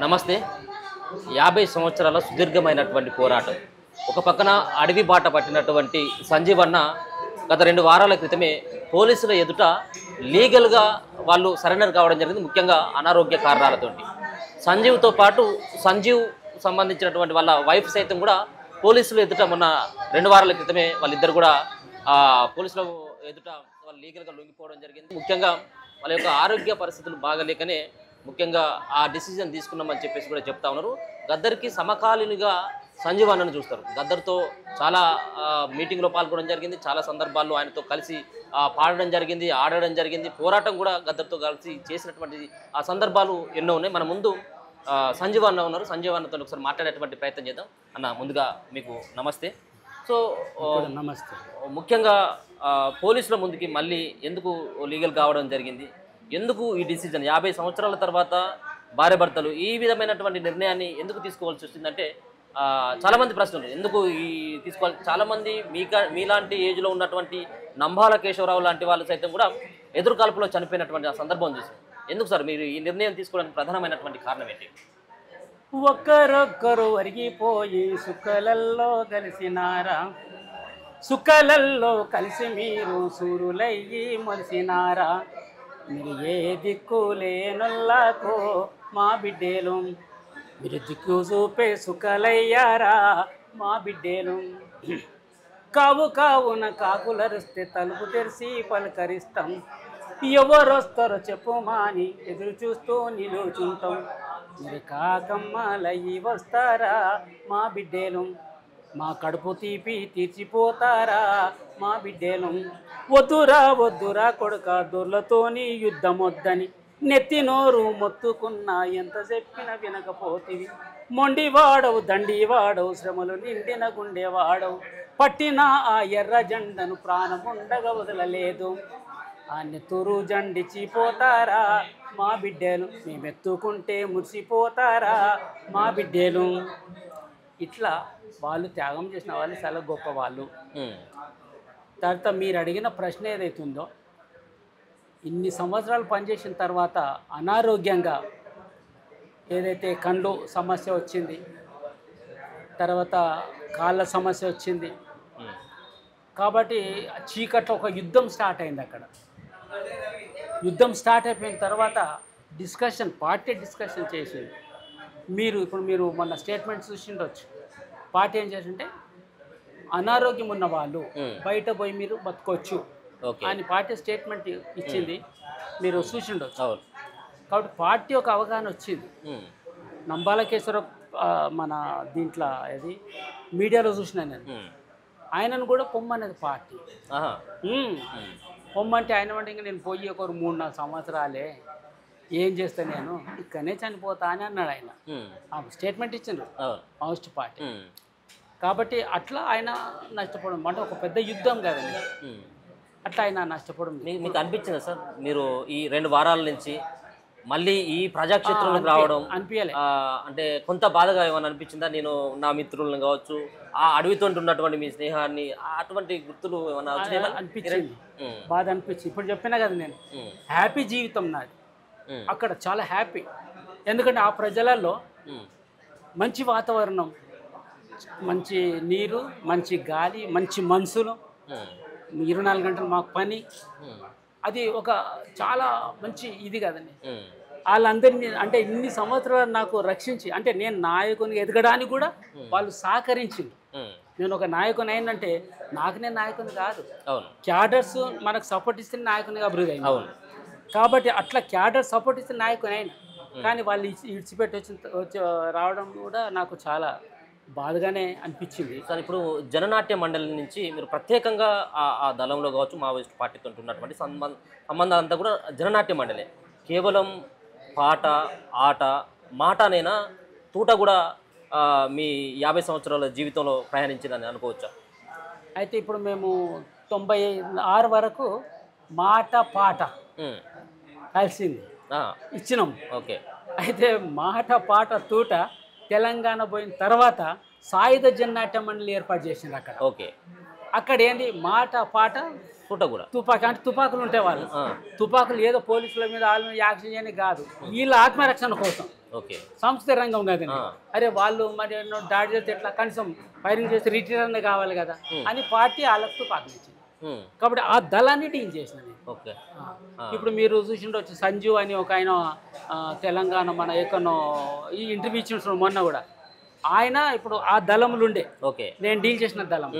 నమస్తే. 50 సంవత్సరాల సుదీర్ఘమైనటువంటి పోరాటం. ఒక పక్కన అడవి బాట పట్టినటువంటి సంజీవ్ అన్న గత 2 వారాల క్రితమే పోలీసుల ఎదుట లీగల్గా వాళ్ళు సరెండర్ కావడం జరిగింది, ముఖ్యంగా అనారోగ్య కారణాలతోటి. సంజీవ్తో పాటు సంజీవ్ సంబంధించినటువంటి వాళ్ళ వైఫ్ సైతం కూడా పోలీసుల ఎదుట మొన్న 2 వారాల క్రితమే వాళ్ళిద్దరు కూడా పోలీసుల ఎదుట వాళ్ళు లీగల్గా లొంగిపోవడం జరిగింది. ముఖ్యంగా వాళ్ళ యొక్క ఆరోగ్య పరిస్థితులు బాగలేకనే ముఖ్యంగా ఆ డిసిజన్ తీసుకున్నామని చెప్పేసి కూడా చెప్తా ఉన్నారు. గద్దర్కి సమకాలీనుగా సంజీవ్ అన్నను చూస్తారు. గద్దర్తో చాలా మీటింగ్లో పాల్గొనడం జరిగింది, చాలా సందర్భాల్లో ఆయనతో కలిసి పాడడం జరిగింది, ఆడడం జరిగింది, పోరాటం కూడా గద్దర్తో కలిసి చేసినటువంటి ఆ సందర్భాలు ఎన్నో ఉన్నాయి. మన ముందు సంజీవ్ అన్న ఉన్నారు. సంజీవ్ అన్నతో ఒకసారి మాట్లాడేటువంటి ప్రయత్నం చేద్దాం. అన్న, ముందుగా మీకు నమస్తే. సో నమస్తే. ముఖ్యంగా పోలీసుల ముందుకి మళ్ళీ ఎందుకు లీగల్ కావడం జరిగింది, ఎందుకు ఈ డిసిజన్ 50 సంవత్సరాల తర్వాత భార్య భర్తలు ఈ విధమైనటువంటి నిర్ణయాన్ని ఎందుకు తీసుకోవాల్సి వచ్చిందంటే చాలామంది ప్రశ్నలు ఎందుకు ఈ తీసుకోవాలి. చాలామంది మీలాంటి ఏజ్లో ఉన్నటువంటి నంబాల కేశవరావు లాంటి వాళ్ళు సైతం కూడా ఎదురుకాల్పులో చనిపోయినటువంటి ఆ సందర్భం చూసాం. ఎందుకు సార్ మీరు ఈ నిర్ణయం తీసుకోవడానికి ప్రధానమైనటువంటి కారణం ఏంటి? ఒక్కరొక్కరు ఒరిగిపోయి సుఖలల్లో కలిసినారా, సుఖలల్లో కలిసి మీరు సూరులయ్యి మొలిసినారా, మీరు ఏ దిక్కు లేనొల్లాకో మా బిడ్డేలు, మీరు దిక్కు చూపే సుఖలయ్యారా మా బిడ్డేలు. కావు కావున కాకులరిస్తే తలుపు తెరిచి పలకరిస్తాం, ఎవరొస్తారో చెప్పుమాని ఎదురు చూస్తూ నిలుచుంటాం, మీరు కాకమ్మలయ్యి వస్తారా మా బిడ్డేలు, మా కడుపు తీపి తీర్చిపోతారా మా బిడ్డేలు. వద్దురా వద్దురా కొడుక దొర్లతోని యుద్ధం వద్దని నెత్తి నోరు మొత్తుకున్నా ఎంత చెప్పిన వినకపోతివి, మొండివాడవు దండివాడవు శ్రమలు నిండిన గుండెవాడవు, పట్టిన ఆ ఎర్ర జెండను ప్రాణముండగా వదలలేదు, ఆ నెత్తురు జండిచిపోతారా మా బిడ్డలు, మేమెత్తుకుంటే మురిసిపోతారా మా బిడ్డలు. ఇట్లా వాళ్ళు త్యాగం చేసిన వాళ్ళు చాలా గొప్ప వాళ్ళు. తర్వాత మీరు అడిగిన ప్రశ్న ఏదైతుందో, ఇన్ని సంవత్సరాలు పనిచేసిన తర్వాత అనారోగ్యంగా ఏదైతే కళ్ళు సమస్య వచ్చింది, తర్వాత కాళ్ళ సమస్య వచ్చింది, కాబట్టి చీకట్లో ఒక యుద్ధం స్టార్ట్ అయింది. అక్కడ యుద్ధం స్టార్ట్ అయిపోయిన తర్వాత పార్టీ డిస్కషన్ చేసింది. ఇప్పుడు మొన్న స్టేట్మెంట్ చూసిండొచ్చు. పార్టీ ఏం చేసింటే అనారోగ్యం ఉన్న వాళ్ళు బయట పోయి మీరు బతకొచ్చు అని పార్టీ స్టేట్మెంట్ ఇచ్చింది, మీరు చూసిండొచ్చు. కాబట్టి పార్టీ ఒక అవగాహన వచ్చింది. నంబాల కేశవరావు మన దీంట్లో అది మీడియాలో చూసిన నేను, ఆయనను కూడా పొమ్మనేది పార్టీ. పొమ్మంటే ఆయన అంటే ఇంకా నేను పోయి ఒక 3-4 సంవత్సరాలే ఏం చేస్తా, నేను ఇక్కడనే చనిపోతా అని అన్నాడు ఆయన. స్టేట్మెంట్ ఇచ్చిండ్రు మావోయిస్ట్ పార్టీ. కాబట్టి అట్లా ఆయన నష్టపోవడం అంటే ఒక పెద్ద యుద్ధం కదండి, అట్లా ఆయన నష్టపోవడం. మీకు అనిపించిందా సార్, మీరు ఈ 2 వారాల నుంచి మళ్ళీ ఈ ప్రజాక్షేత్రంలోకి రావడం అనిపించాలి అంటే కొంత బాధగా ఏమైనా అనిపించిందా? నేను నా మిత్రులను కావచ్చు, ఆ అడవితో ఉన్నటువంటి మీ స్నేహాన్ని, అటువంటి గుర్తులు ఏమైనా అనిపించింది, బాధ అనిపించింది. ఇప్పుడు చెప్పినా కదా నేను, హ్యాపీ జీవితం నాది అక్కడ, చాలా హ్యాపీ. ఎందుకంటే ఆ ప్రజలలో మంచి వాతావరణం, మంచి నీరు, మంచి గాలి, మంచి మనుషులు, 24 గంటలు మాకు పని, అది ఒక చాలా మంచి ఇది కదండి. వాళ్ళందరినీ అంటే ఇన్ని సంవత్సరాలు నాకు రక్షించి, అంటే నేను నాయకుని ఎదగడానికి కూడా వాళ్ళు సహకరించింది. నేను ఒక నాయకుని అయినంటే నాకు నేను నాయకుని కాదు, క్యాడర్స్ మనకు సపోర్ట్ ఇస్తే నాయకునిగా అభివృద్ధి అయింది. కాబట్టి అట్లా క్యాడర్ సపోర్ట్ ఇస్తే నాయకుని అయినా, కానీ వాళ్ళు ఇడిచిపెట్టి వచ్చి రావడం కూడా నాకు చాలా బాధగానే అనిపించింది. సార్, ఇప్పుడు జననాట్య మండలి నుంచి మీరు ప్రత్యేకంగా ఆ దళంలో కావచ్చు, మావోయిస్ట్ పార్టీతో ఉన్నటువంటి సంబంధం అంతా కూడా జననాట్య మండలే. కేవలం పాట, ఆట, మాటనైనా తూట కూడా మీ 50 సంవత్సరాల జీవితంలో ప్రయాణించిందని అనుకోవచ్చా? అయితే ఇప్పుడు మేము 96 వరకు మాట పాట కలిసింది ఇచ్చినాం. ఓకే. అయితే మాట పాట తూట తెలంగాణ పోయిన తర్వాత సాయుధ జననాట్య మండలి ఏర్పాటు చేసింది అక్కడ. ఓకే. అక్కడ ఏంది మాట పాట పుట్ట కూడా తుపాకీ అంటే తుపాకులు ఉంటాయి వాళ్ళు తుపాకులు ఏదో పోలీసుల మీద వాళ్ళ మీద యాక్షన్ చేయని కాదు వీళ్ళ ఆత్మరక్షణ కోసం ఓకే సంస్థ రంగం కదండి అరే వాళ్ళు మరి దాడి చేస్తే ఎట్లా కనీసం ఫైరింగ్ చేస్తే రిటర్న్ కావాలి కదా అని పార్టీ వాళ్ళకు తుపాకులు ఇచ్చింది కాబట్టి ఆ దళాన్ని డీల్ చేసిన నేను ఓకే ఇప్పుడు మీరు చూసిండొచ్చు సంజీవ్ అని ఒక ఆయన తెలంగాణ మన ఎక్కడో ఈ ఇంటర్వ్యూ ఇచ్చిన మొన్న కూడా ఆయన ఇప్పుడు ఆ దళములు ఉండే ఓకే నేను డీల్ చేసిన దళం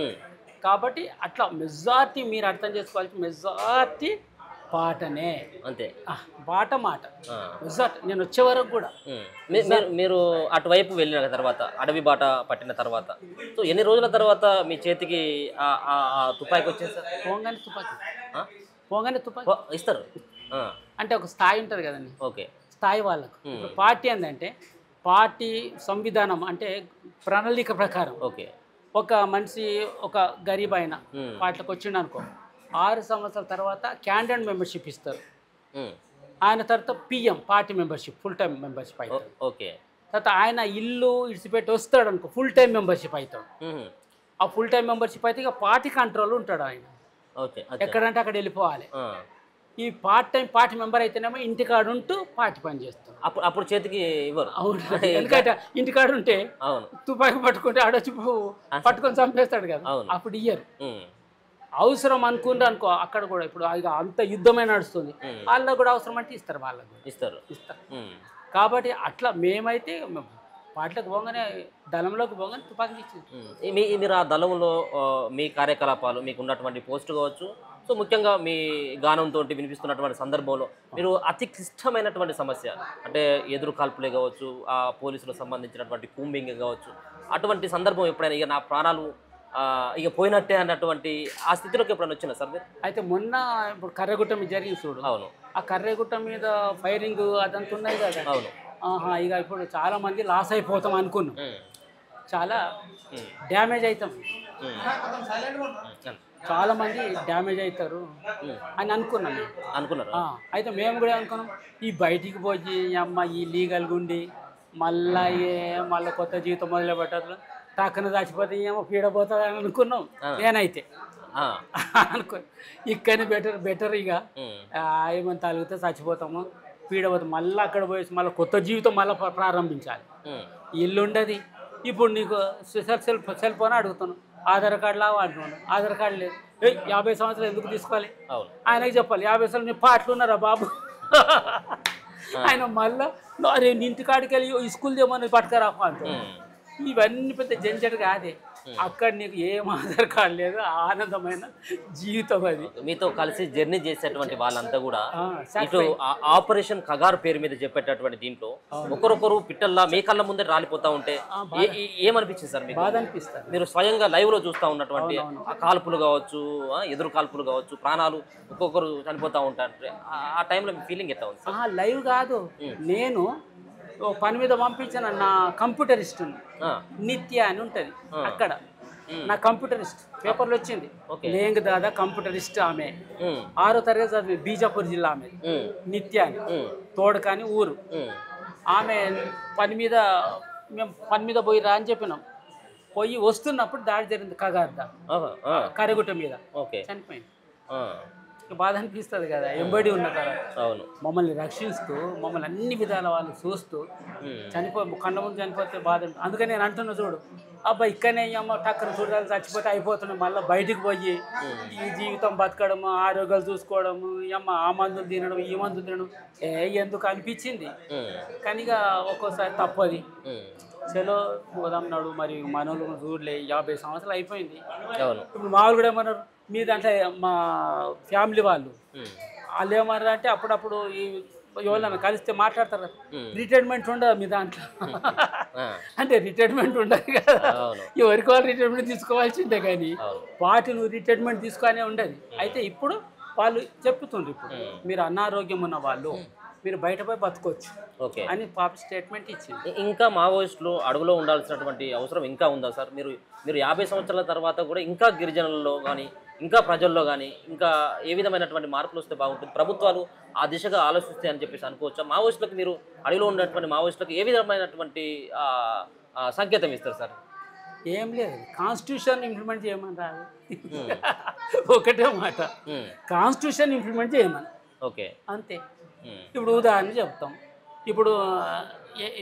కాబట్టి అట్లా మెజార్టీ మీరు అర్థం చేసుకోవాల్సి మెజార్టీ పాటనే అంతే పాట మాట మెజార్టీ నేను వచ్చే వరకు కూడా మీరు అటువైపు వెళ్ళిన తర్వాత అడవి బాట పట్టిన తర్వాత సో ఎన్ని రోజుల తర్వాత మీ చేతికి తుపాకీ వచ్చింది సార్ పోగానే తుపాకీ ఇస్తారు అంటే ఒక స్థాయి ఉంటుంది కదండి ఓకే స్థాయి వాళ్ళకు ఇప్పుడు పార్టీ ఏంటంటే పార్టీ సంవిధానం అంటే ప్రణాళిక ప్రకారం ఓకే ఒక మనిషి ఒక గరీబ్ అయిన పార్టీలకు వచ్చిండు అనుకో 6 సంవత్సరాల తర్వాత క్యాండిడేట్ మెంబర్షిప్ ఇస్తారు ఆయన తర్వాత PM party membership full time membership అవుతాడు ఓకే తర్వాత ఆయన ఇల్లు ఇడిచిపెట్టి వస్తాడు అనుకో ఫుల్ టైం మెంబర్షిప్ అవుతాడు ఆ ఫుల్ టైం మెంబర్షిప్ అయితే ఇక పార్టీ కంట్రోల్ ఉంటాడు ఆయన ఎక్కడంటే అక్కడ వెళ్ళిపోవాలి ఈ పార్ట్ టైం పార్టీ మెంబర్ అయితేనేమో ఇంటికాడు ఉంటూ పార్టీ పని చేస్తాం అప్పుడు చేతికి ఇవ్వరు అవును ఎందుకంటే ఇంటికాడు ఉంటే తుపాకీ పట్టుకుంటే ఆడొచ్చి పట్టుకొని చంపేస్తాడు కదా అప్పుడు ఇయ్యరు అవసరం అనుకుంటే అనుకో అక్కడ కూడా ఇప్పుడు ఇక అంత యుద్ధమే నడుస్తుంది వాళ్ళకు కూడా అవసరం అంటే ఇస్తారు వాళ్ళకు ఇస్తారు కాబట్టి అట్లా మేమైతే పాటలకు పోగానే దళంలోకి పోగానే తుపాకీ ఇచ్చింది మీరు ఆ దళంలో మీ కార్యకలాపాలు మీకు ఉన్నటువంటి పోస్టు కావచ్చు సో ముఖ్యంగా మీ గానంతో వినిపిస్తున్నటువంటి సందర్భంలో మీరు అతి క్లిష్టమైనటువంటి సమస్య అంటే ఎదురు కాల్పులే కావచ్చు ఆ పోలీసులకు సంబంధించినటువంటి కూంబింగ్ కావచ్చు అటువంటి సందర్భం ఎప్పుడైనా ఇక నా ప్రాణాలు ఇక పోయినట్టే అన్నటువంటి ఆ స్థితిలోకి ఎప్పుడైనా వచ్చినా సార్ మీరు అయితే మొన్న ఇప్పుడు కర్రెగుట్ట మీద జరిగింది చూడు అవును ఆ కర్రెగుట్ట మీద ఫైరింగ్ అదంతా ఉన్నాయి కదా అవును ఇక ఇప్పుడు చాలా మంది లాస్ అయిపోతాం అనుకున్నాం చాలా డ్యామేజ్ అవుతాం చాలా మంది డ్యామేజ్ అవుతారు అని అనుకున్నారు అయితే మేము కూడా అనుకున్నాం ఈ బయటికి పోయి అమ్మ ఈ లీగల్గా ఉండి మళ్ళీ కొత్త జీవితం మొదలు పెట్టారు టక్కన చచ్చిపోతే ఏమో పీడపోతుంది అని అనుకున్నాం నేనైతే అనుకో ఇక్కడ బెటర్ ఇక ఏమైనా తగిలితే చచ్చిపోతాము పీడపోతాం మళ్ళీ అక్కడ పోయేసి మళ్ళీ కొత్త జీవితం మళ్ళీ ప్రారంభించాలి ఇల్లు ఉండదు ఇప్పుడు నీకు సెల్ ఫోన్ అడుగుతాను ఆధార్ కార్డు లాగా అంటున్నాను ఆధార్ కార్డు లేదు 50 సంవత్సరాలు ఎందుకు తీసుకోవాలి ఆయనకి చెప్పాలి 50 సంవత్సరాలు నీ పాటలు ఉన్నారా బాబు ఆయన మళ్ళీ అరే ఇంటికాడికి వెళ్ళి స్కూల్ దేమని పట్టుకరా అంటారు ఇవన్నీ పెద్ద జంజట్ కాదే అక్కడ నీకు ఏం ఆధార్ కార్డు లేదు ఆనందమైన జీవితం అది మీతో కలిసి జర్నీ చేసేటువంటి వాళ్ళంతా కూడా ఇటు ఆపరేషన్ కగారు పేరు మీద చెప్పేటటువంటి దీంట్లో ఒకరొకరు పిట్టల్లా మీ కళ్ళ ముందే రాలిపోతా ఉంటే ఏమనిపించింది సార్ మీకు? బాధ అనిపిస్తుంది. మీరు స్వయంగా లైవ్ లో చూస్తూ ఉన్నటువంటి ఆ కాల్పులు కావచ్చు ఎదురు కాల్పులు కావచ్చు ప్రాణాలు ఒక్కొక్కరు చనిపోతూ ఉంటారు ఆ టైంలో మీ ఫీలింగ్ ఎట్లా ఉంది? లైవ్ కాదు నేను పని మీద పంపించాను నా కంప్యూటరిస్ట్ నిత్య అని ఉంటుంది అక్కడ నా కంప్యూటరిస్ట్ పేపర్లో వచ్చింది లేంగ దాదా కంప్యూటరిస్ట్ ఆమె 6వ తరగతి చదివి బీజాపూర్ జిల్లా ఆమె నిత్య అని తోడకాని ఊరు ఆమె మేము పని మీద పోయి రా అని చెప్పినాం పోయి వస్తున్నప్పుడు దాడి జరిగింది కగార్దా కరెగుట్ట మీద చనిపోయింది బాధ అనిపిస్తుంది కదా ఎంబడి ఉన్న తర్వాత మమ్మల్ని రక్షిస్తూ మమ్మల్ని అన్ని విధాల వాళ్ళు చూస్తూ కళ్ళ ముందు చనిపోతే బాధ అందుకని నేను అంటున్నా చూడు అబ్బా ఇక్కడనే అమ్మ టక్కన చూడాలి చచ్చిపోతే అయిపోతున్నాం మళ్ళీ బయటికి పోయి ఈ జీవితం బతకడము ఆరోగ్యాలు చూసుకోవడము అమ్మ ఆ మందులు తినడం ఈ మందులు తినడం ఎందుకు అనిపించింది కానీ ఇక ఒక్కోసారి తప్పది చలో పోదాం నాడు మరి మనోళ్ళు చూడలే 50 సంవత్సరాలు అయిపోయింది ఇప్పుడు మామూలు కూడా ఏమన్నారు మీ దాంట్లో మా ఫ్యామిలీ వాళ్ళు ఏమన్నారు అంటే అప్పుడప్పుడు ఈ ఎవరైనా కలిస్తే మాట్లాడతారు రిటైర్మెంట్ ఉండదు మీ దాంట్లో అంటే రిటైర్మెంట్ ఉండదు కదా ఎవరికి వాళ్ళు రిటైర్మెంట్ తీసుకోవాల్సిందే కానీ వాటి నువ్వు రిటైర్మెంట్ తీసుకోనే ఉండదు అయితే ఇప్పుడు వాళ్ళు చెప్తుండ్రు ఇప్పుడు మీరు అనారోగ్యం ఉన్న వాళ్ళు మీరు బయటపై బతకొచ్చు అని పాప స్టేట్మెంట్ ఇచ్చింది. ఇంకా మావోయిస్టులు అడుగులో ఉండాల్సినటువంటి అవసరం ఇంకా ఉందా సార్? మీరు 50 సంవత్సరాల తర్వాత కూడా ఇంకా గిరిజనుల్లో కానీ ఇంకా ప్రజల్లో కానీ ఇంకా ఏ విధమైనటువంటి మార్పులు వస్తే బాగుంటుంది, ప్రభుత్వాలు ఆ దిశగా ఆలోచిస్తాయి అని చెప్పేసి అనుకోవచ్చా? మావోయిస్టులకు మీరు అడవిలో ఉన్నటువంటి మావోయిస్టులకు ఏ విధమైనటువంటి సంకేతం ఇస్తారు సార్? ఏం లేదు, కాన్స్టిట్యూషన్ ఇంప్లిమెంట్ చేయమని రాదు. ఒకటే మాట, కాన్స్టిట్యూషన్ ఇంప్లిమెంట్ చేయమని. ఓకే, అంతే. ఇప్పుడు ఉదాహరణ చెప్తాం, ఇప్పుడు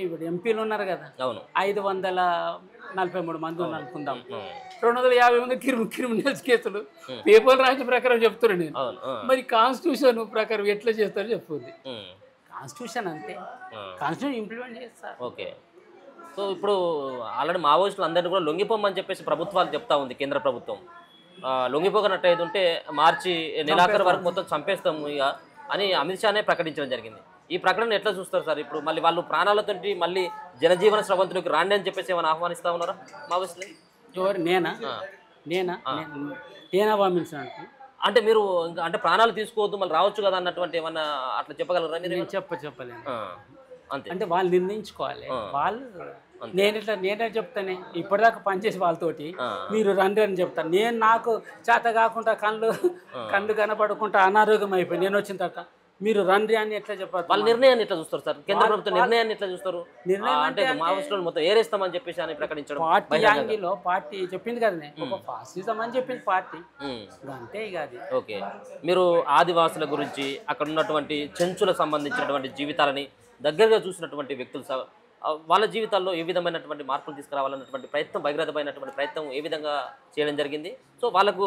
ఇప్పుడు ఎంపీలు ఉన్నారు కదా, అవును, 543 మంది ఉన్నారు అనుకుందాం. 250 మంది క్రిమినల్స్ కేసులు పేపర్ రాసిన ప్రకారం చెప్తున్నాను నేను. మరి కాన్స్టిట్యూషన్ ప్రకారం ఎట్లా చేస్తారో చెప్తుంది. కాన్స్టిట్యూషన్ అంతే, కాన్స్టిట్యూషన్ ఇంప్లిమెంట్ చేస్తారు. ఓకే. సో ఇప్పుడు ఆల్రెడీ మావోయిస్టులు అందరినీ కూడా లొంగిపోమని చెప్పేసి ప్రభుత్వాలు చెప్తా ఉంది, కేంద్ర ప్రభుత్వం. లొంగిపోకనట్టు ఉంటే మార్చి నెలాఖరు వరకు మొత్తం చంపేస్తాము ఇక అని అమిత్ షానే ప్రకటించడం జరిగింది. ఈ ప్రకటన ఎట్లా చూస్తారు సార్? ఇప్పుడు మళ్ళీ వాళ్ళు ప్రాణాలతో మళ్ళీ జనజీవన స్రవంతులకు రాండి అని చెప్పేసి ఏమైనా ఆహ్వానిస్తా ఉన్నారా మావోయిస్టులు? ఎవరు? నేనా పంపించాను అంటే మీరు అంటే ప్రాణాలు తీసుకోవద్దు మళ్ళీ రావచ్చు కదా అన్నటువంటి ఏమన్నా అట్లా చెప్పగలరా మీరు? చెప్పలేను. అంతే, అంటే వాళ్ళు నిర్ణయించుకోవాలి. వాళ్ళు నేనే చెప్తానే, ఇప్పటిదాకా పనిచేసి వాళ్ళతోటి మీరు రండి అని చెప్తాను. నేను నాకు చేత కాకుండా కళ్ళు కనపడకుండా అనారోగ్యం అయిపోయి నేను వచ్చిన తర్వాత మీరు రండి అని ఎట్లా చెప్పారు? వాళ్ళ నిర్ణయాన్ని ఎట్లా చూస్తారు సార్? కేంద్ర ప్రభుత్వం నిర్ణయాన్ని ఎట్లా చూస్తారు? అంటే మావోయిస్టులు మొత్తం ఏరేస్తామని చెప్పేసి అని ప్రకటించడం, పార్టీ యాంగిల్లో పార్టీ చెప్పింది కదా, ఒక ఫాసిజం అని చెప్పింది పార్టీ, అంతే ఇక అది. ఓకే, మీరు ఆదివాసుల గురించి అక్కడ ఉన్నటువంటి చెంచులకు సంబంధించినటువంటి జీవితాలని దగ్గరగా చూసినటువంటి వ్యక్తులు, వాళ్ళ జీవితాల్లో ఏ విధమైనటువంటి మార్పులు తీసుకురావాలన్నటువంటి ప్రయత్నం, భగీరథమైనటువంటి ప్రయత్నం ఏ విధంగా చేయడం జరిగింది? సో వాళ్ళకు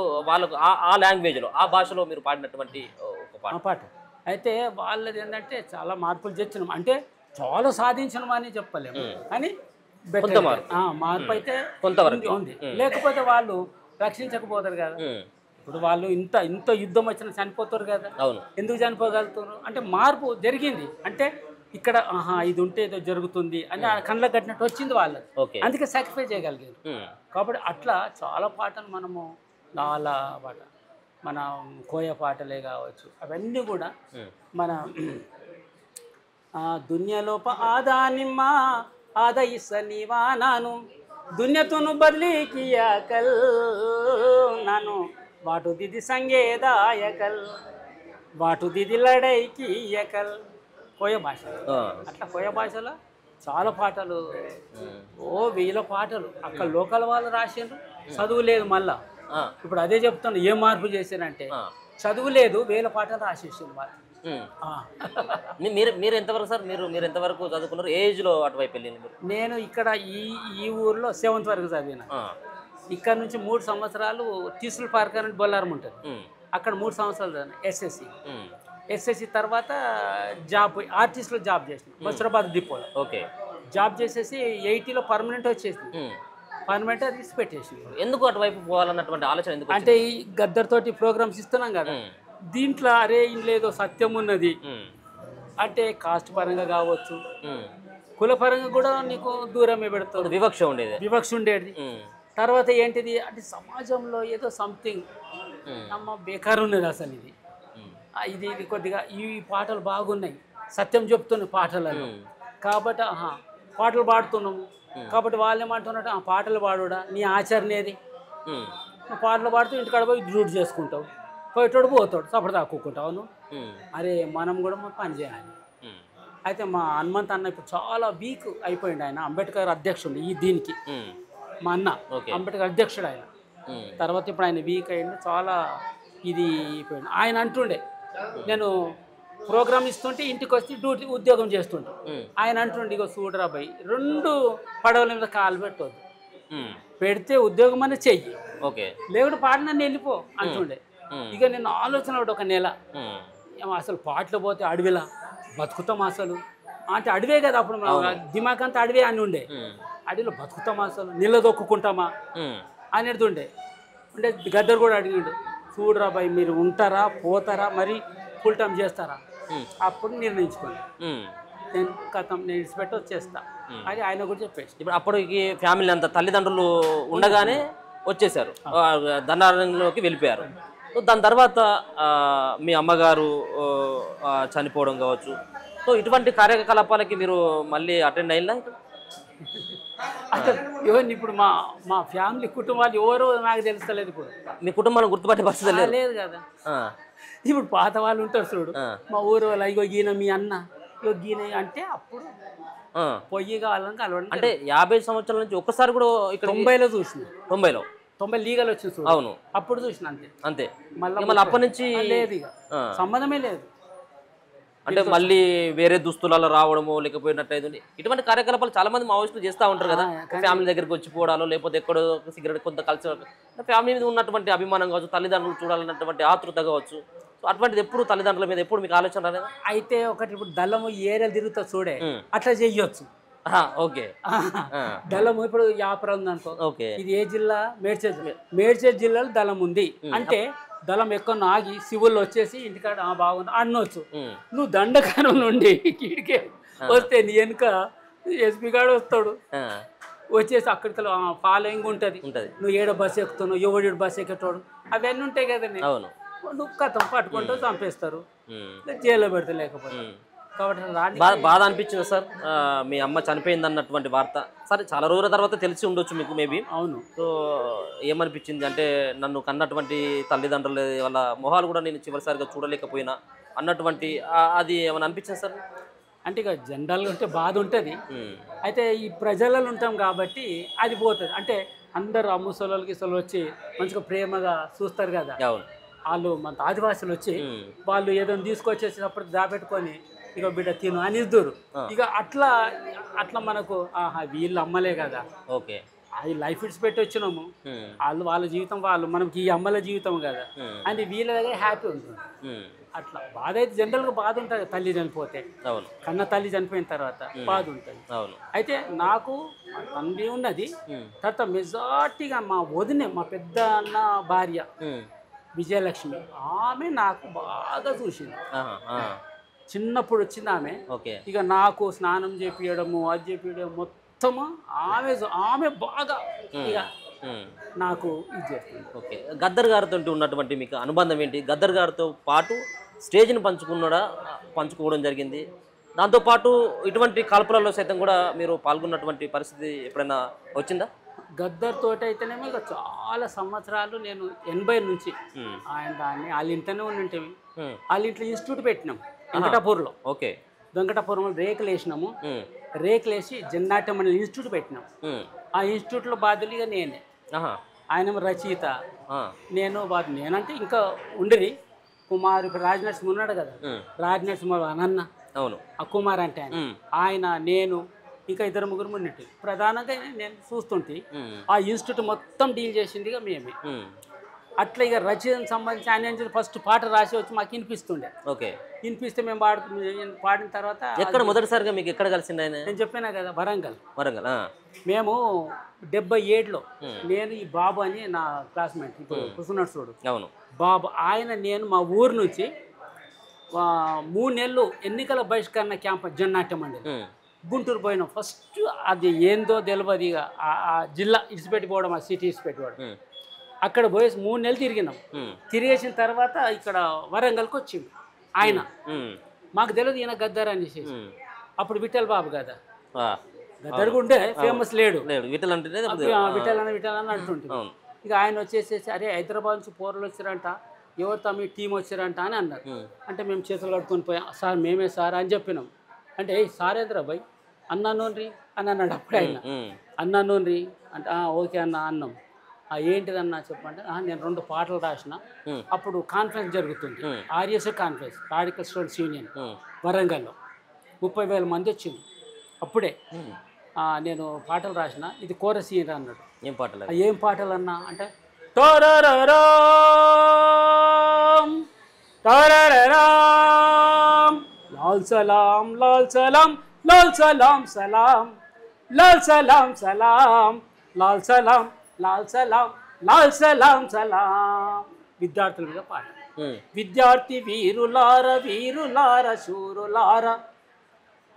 ఆ లాంగ్వేజ్లో, ఆ భాషలో మీరు పాడినటువంటి ఒక పాట అయితే వాళ్ళది ఏంటంటే చాలా మార్పులు తెచ్చినాం, అంటే చాలా సాధించినాం అని చెప్పలేము, కానీ మార్పు అయితే కొంతవరకు ఉంది. లేకపోతే వాళ్ళు రక్షించకపోతారు కదా. ఇప్పుడు వాళ్ళు ఇంత యుద్ధం వచ్చినా చనిపోతారు కదా, ఎందుకు చనిపోగలుగుతారు అంటే మార్పు జరిగింది. అంటే ఇక్కడ ఇది ఉంటే ఏదో జరుగుతుంది అని కళ్ళకు కట్టినట్టు వచ్చింది వాళ్ళకి, అందుకే సాక్రిఫైస్ చేయగలిగారు. కాబట్టి అట్లా చాలా పాటలు మనము, చాలా పాట మన కోయ పాటలే కావచ్చు, అవన్నీ కూడా మన దునియాలోప ఆదానిమ్మ ఆదయిస్స నీవానాను దునియతును బదిలీకియాకల్ నాను వాటు దిది సంగేదాయకల్ వాటు దిది లడైకియకల్. కోయ భాష, అట్లా కోయ భాషలో చాలా పాటలు, 1000 పాటలు అక్కడ లోకల్ వాళ్ళు రాసిండ్రు. చదువు లేదు మళ్ళా. ఇప్పుడు అదే చెప్తాను, ఏం మార్పు చేశారంటే చదువు లేదు, 1000 పాటలు రాసేసారు వాళ్ళు. మీరు ఎంతవరకు సార్? మీరు ఎంతవరకు చదువుకున్నారు? ఏ ఏజ్లో అటువైపు వెళ్ళింది? నేను ఇక్కడ ఈ ఊర్లో 7th వరకు చదివిన. ఇక్కడ నుంచి 3 సంవత్సరాలు తీసులు పార్క్ అని బొల్లారం ఉంటుంది, అక్కడ 3 సంవత్సరాలు చదివిన ఎస్ఎస్సి తర్వాత జాబ్ ఆర్టిస్ట్లో జాబ్ చేసిన బస్రాబాద్ డిపోలో. ఓకే, జాబ్ చేసేసి 80లో పర్మనెంట్ వచ్చేసింది. పర్మనెంట్ తీసి పెట్టేసి. ఎందుకు అటువైపు పోవాలన్నటువంటి ఆలోచన ఎందుకు? అంటే ఈ గద్దర్తోటి ప్రోగ్రామ్స్ ఇస్తున్నాం కదా, దీంట్లో అరే ఇంట్లో ఏదో సత్యం ఉన్నది అంటే కాస్ట్ పరంగా కావచ్చు, కుల పరంగా కూడా నీకు దూరమే పెడుతుంది, వివక్ష ఉండేది. తర్వాత ఏంటిది అంటే సమాజంలో ఏదో సంథింగ్ బేకార్ ఉన్నది అసలు. ఇది కొద్దిగా ఈ పాటలు బాగున్నాయి, సత్యం చెప్తున్నాయి పాటలలో, కాబట్టి పాటలు పాడుతున్నాము. కాబట్టి వాళ్ళు ఏమంటున్నట్టు పాటలు పాడుడా నీ ఆచరణ ఏది? నువ్వు పాటలు పాడుతూ ఇంటికాడ పోయి డ్యూటీ చేసుకుంటావు, పోయేటోడు పోతాడు, సపోర్ట్ దాక్కుంటావు నువ్వు. అరే మనం కూడా పని చేయాలి. అయితే మా హనుమంత్ అన్న ఇప్పుడు చాలా వీక్ అయిపోయింది. ఆయన అంబేద్కర్ అధ్యక్షుడు ఈ దీనికి, మా అన్న అంబేద్కర్ అధ్యక్షుడు ఆయన. తర్వాత ఇప్పుడు ఆయన వీక్ అయింది, చాలా ఇది అయిపోయింది. ఆయన అంటుండే, నేను ప్రోగ్రామ్ ఇస్తుంటే ఇంటికి వచ్చి డ్యూటీ ఉద్యోగం చేస్తుంటే ఆయన అంటుండే, ఇగో చూడరా భయ్, 2 పడవల మీద కాలు పెట్టవద్దు, పెడితే ఉద్యోగం అనేది చెయ్యి, లేకుంటే పాట నన్ను వెళ్ళిపో అంటుండే. ఇక నేను ఆలోచన ఒక నెల, అసలు పాటలు పోతే అడవిలా బతుకుతాం అసలు అంటే, అడవే కదా అప్పుడు దిమాగ్ అంతా అడవే అని ఉండే, అడవిలో బతుకుతామా అసలు, నిలదొక్కుంటామా అనేది ఉండే. అంటే గద్దర్ కూడా అడిగిండు, చూడరా భయ్ మీరు ఉంటారా పోతారా మరి ఫుల్ టైం చేస్తారా? అప్పుడు నిర్ణయించుకోండి, నేను నేను ఇడిచిపెట్టి వచ్చేస్తా అని ఆయన కూడా చెప్పేసి. ఇప్పుడు అప్పటికి ఫ్యామిలీ అంతా తల్లిదండ్రులు ఉండగానే వచ్చేసారు, దండారణ్యంలోకి వెళ్ళిపోయారు. సో దాని తర్వాత మీ అమ్మగారు చనిపోవడం కావచ్చు, సో ఇటువంటి కార్యకలాపాలకి మీరు మళ్ళీ అటెండ్ అయ్యిందా? అసలు ఎవరిని ఇప్పుడు మా ఫ్యామిలీ కుటుంబాలు ఎవరో నాకు తెలుస్తలేదు. ఇప్పుడు మీ కుటుంబాన్ని గుర్తుపట్టే పరిస్థితి లేదు కదా. ఇప్పుడు పాత వాళ్ళు ఉంటారు చూడు, మా ఊరు వాళ్ళు, అయ్యో ఈయన మీ అన్న యోగిని అంటే అప్పుడు పొయ్యి కావాలని కలవడం. అంటే 50 సంవత్సరాల నుంచి ఒక్కసారి కూడా ఇక్కడ 90లో చూసిన. 90లో 90 లీగల్ వచ్చింది చూడు. అవును అప్పుడు చూసిన అంతే. అంతే. మళ్ళీ మళ్ళీ అప్పటి నుంచి లేదు, ఇక సంబంధమే లేదు. అంటే మళ్ళీ వేరే దుస్తులలో రావడము లేకపోయినట్టయితే ఇటువంటి కార్యకలాపాలు చాలా మంది మావోయిస్టులు చేస్తూ ఉంటారు కదా. ఫ్యామిలీ దగ్గరికి వచ్చి పోవడాలు, లేకపోతే ఎక్కడో సిగరెట్ కొంత కలిసి ఫ్యామిలీ మీద ఉన్నటువంటి అభిమానం కావచ్చు, తల్లిదండ్రులు చూడాలన్నటువంటి ఆతృత కావచ్చు. సో అటువంటిది ఎప్పుడు తల్లిదండ్రుల మీద ఎప్పుడు మీకు ఆలోచన రాలేదా? అయితే ఒకటి ఇప్పుడు దళము ఏరియాలు తిరుగుతా చూడే, అట్లా చెయ్యొచ్చు. ఓకే. దళము ఇప్పుడు యాపర ఉంది అనుకో, ఓకే. ఇది ఏ జిల్లా? మేడ్చల్ జిల్లాలో దళం ఉంది అంటే దళం ఎక్కడ ఆగి శివుల్లో వచ్చేసి ఇంటికాడ బాగుంది అనొచ్చు. నువ్వు దండకారం నుండి కీడికే వస్తే నీ వెనుక ఎస్పీ గాడు వస్తాడు, వచ్చేసి అక్కడికి ఫాలోయింగ్ ఉంటుంది. నువ్వు ఏడో బస్సు ఎక్కుతున్నావు, ఎవడు బస్సు ఎక్కేటోడు, అవన్నీ ఉంటాయి కదా. నువ్వు కథం పట్టుకుంటూ చంపేస్తారు, జైల్లో పెడతా. లేకపోతే కాబట్టి బాధ అనిపించింది సార్ మీ అమ్మ చనిపోయింది అన్నటువంటి వార్త. సరే చాలా రోజుల తర్వాత తెలిసి ఉండొచ్చు మీకు మేబీ. అవును. సో ఏమనిపించింది అంటే నన్ను కన్నటువంటి తల్లిదండ్రులు వాళ్ళ మొహాలు కూడా నేను చివరిసారిగా చూడలేకపోయినా అన్నటువంటి అది ఏమైనా అనిపించింది సార్? అంటే ఇక జనరల్గా ఉంటే బాధ ఉంటుంది. అయితే ఈ ప్రజలలో ఉంటాం కాబట్టి అది పోతుంది. అంటే అందరూ ఆ ముసలోళ్ళకి వచ్చి మంచిగా ప్రేమగా చూస్తారు కదా. వాళ్ళు మన ఆదివాసులు వచ్చి వాళ్ళు ఏదో తీసుకొచ్చేసినప్పుడు దాపెట్టుకొని ఇక బిడ్డ తిను అని ఇద్దరు. ఇక అట్లా అట్లా మనకు వీళ్ళు అమ్మలే కదా, ఓకే, అది లైఫ్ ఇట్స్ పెట్టి వచ్చినాము, వాళ్ళు వాళ్ళ జీవితం వాళ్ళు, మనకి ఈ అమ్మల జీవితం కదా అని వీళ్ళ దగ్గర హ్యాపీ ఉంటుంది. అట్లా బాధ అయితే జనరల్గా బాధ ఉంటుంది తల్లి చనిపోతే, కన్న తల్లి చనిపోయిన తర్వాత బాధ ఉంటుంది. అయితే నాకు తండ్రి ఉన్నది, తర్వాత మెజార్టీగా మా వదినే, మా పెద్ద అన్న భార్య విజయలక్ష్మి, ఆమె నాకు బాగా చూసింది. చిన్నప్పుడు వచ్చింది ఆమె. ఇక నాకు స్నానం చేపియడము, అది చేపియడం మొత్తము ఆమె బాగా ఇక నాకు ఇది చేస్తుంది. ఓకే. గద్దర్ గారితో ఉన్నటువంటి మీకు అనుబంధం ఏంటి? గద్దర్ గారితో పాటు స్టేజ్ని పంచుకోవడం జరిగింది, దాంతోపాటు ఇటువంటి కల్పనలో సైతం కూడా మీరు పాల్గొన్నటువంటి పరిస్థితి ఎప్పుడైనా వచ్చిందా? గద్దర్ తోటి అయితేనేమో ఇక చాలా సంవత్సరాలు నేను 80 నుంచి ఆయన దాన్ని వాళ్ళ ఇంట్లోనే ఉండింటేవి. వాళ్ళ ఇంట్లో ఇన్స్టిట్యూట్ పెట్టినాం వెంకటాపూర్లో. ఓకే. వెంకటాపురంలో రేకులు వేసినాము, రేకులు వేసి జన్నాట్యం అనే ఇన్స్టిట్యూట్ పెట్టినాం. ఆ ఇన్స్టిట్యూట్లో బాధ్యులుగా నేనే, ఆయన రచయిత, నేను నేనంటే ఇంకా ఉండేది కుమార్. ఇప్పుడు రాజనరసింహ ఉన్నాడు కదా, రాజనరసింహ అన్న, అవును, ఆ కుమార్ అంటే ఆయన నేను ఇంకా 2-3 ఉన్నట్టు. ప్రధానంగా నేను చూస్తుంటే ఆ ఇన్స్టిట్యూట్ మొత్తం డీల్ చేసిందిగా మేమే. అట్లా ఇక రచనకు సంబంధించి ఆయన ఫస్ట్ పాట రాసి వచ్చి మాకు వినిపిస్తుండే. ఓకే. వినిపిస్తే మేము పాడిన తర్వాత ఎక్కడ మొదటిసారిగా మీకు ఎక్కడ కలిసింది ఆయన? నేను చెప్పినా కదా, వరంగల్. మేము 77లో నేను ఈ బాబు అని నా క్లాస్మేట్ ఇప్పుడు కూర్చున్నాడు చూడు, అవును బాబు, ఆయన నేను మా ఊరు నుంచి 3 నెలలు ఎన్నికల బహిష్కరణ క్యాంప్ జన్నాట్యం అండి గుంటూరు పోయినాం. ఫస్ట్ అది ఏందో తెలియదు, ఇక ఆ జిల్లా ఇడిచిపెట్టిపోవడం, ఆ సిటీ ఇడిచిపెట్టిపోవడం. అక్కడ పోయేసి 3 నెలలు తిరిగినాం. తిరిగేసిన తర్వాత ఇక్కడ వరంగల్కి వచ్చింది ఆయన. మాకు తెలియదు ఈయన గద్దర్ అని చేసేసి. అప్పుడు విఠల్ బాబు కదా, గద్దర్ కూడా ఉండే ఫేమస్ లేడు, విఠల్ అని అంటుంటే. ఇక ఆయన వచ్చేసేసి అరే హైదరాబాద్ నుంచి పోరలు వచ్చారంట, ఎవరితో మీ టీం వచ్చారంట అని అన్నారు. అంటే మేము చేతులు కట్టుకొని పోయాం. సార్ మేమే సార్ అని చెప్పినాం. అంటే ఏ సారేంద్ర బాయ్ అన్నా నూనె అని అన్నాడు. అప్పుడే ఆయన అన్నా నూనె అంటే ఓకే అన్న అన్నాం. ఏంటిదన్నా చెప్పంటే నేను 2 పాటలు రాసిన. అప్పుడు కాన్ఫరెన్స్ జరుగుతుంది, RS conference, radical students union వరంగల్లో. 30,000 మంది వచ్చింది. అప్పుడే నేను పాటలు రాసిన, ఇది కోరస్ ఈయన అన్నాడు. ఏం పాటలు అన్నా అంటే లాల్ సలాం లాల్ సలాం లాల్ సలాం సలాం లాల్ సలాం సలాం లాల్ సలాం లాల్ సలాం లాల్ సలాం సలాం. విద్యార్థుల మీద పాట. విద్యార్థి వీరులార వీరులార శూరులార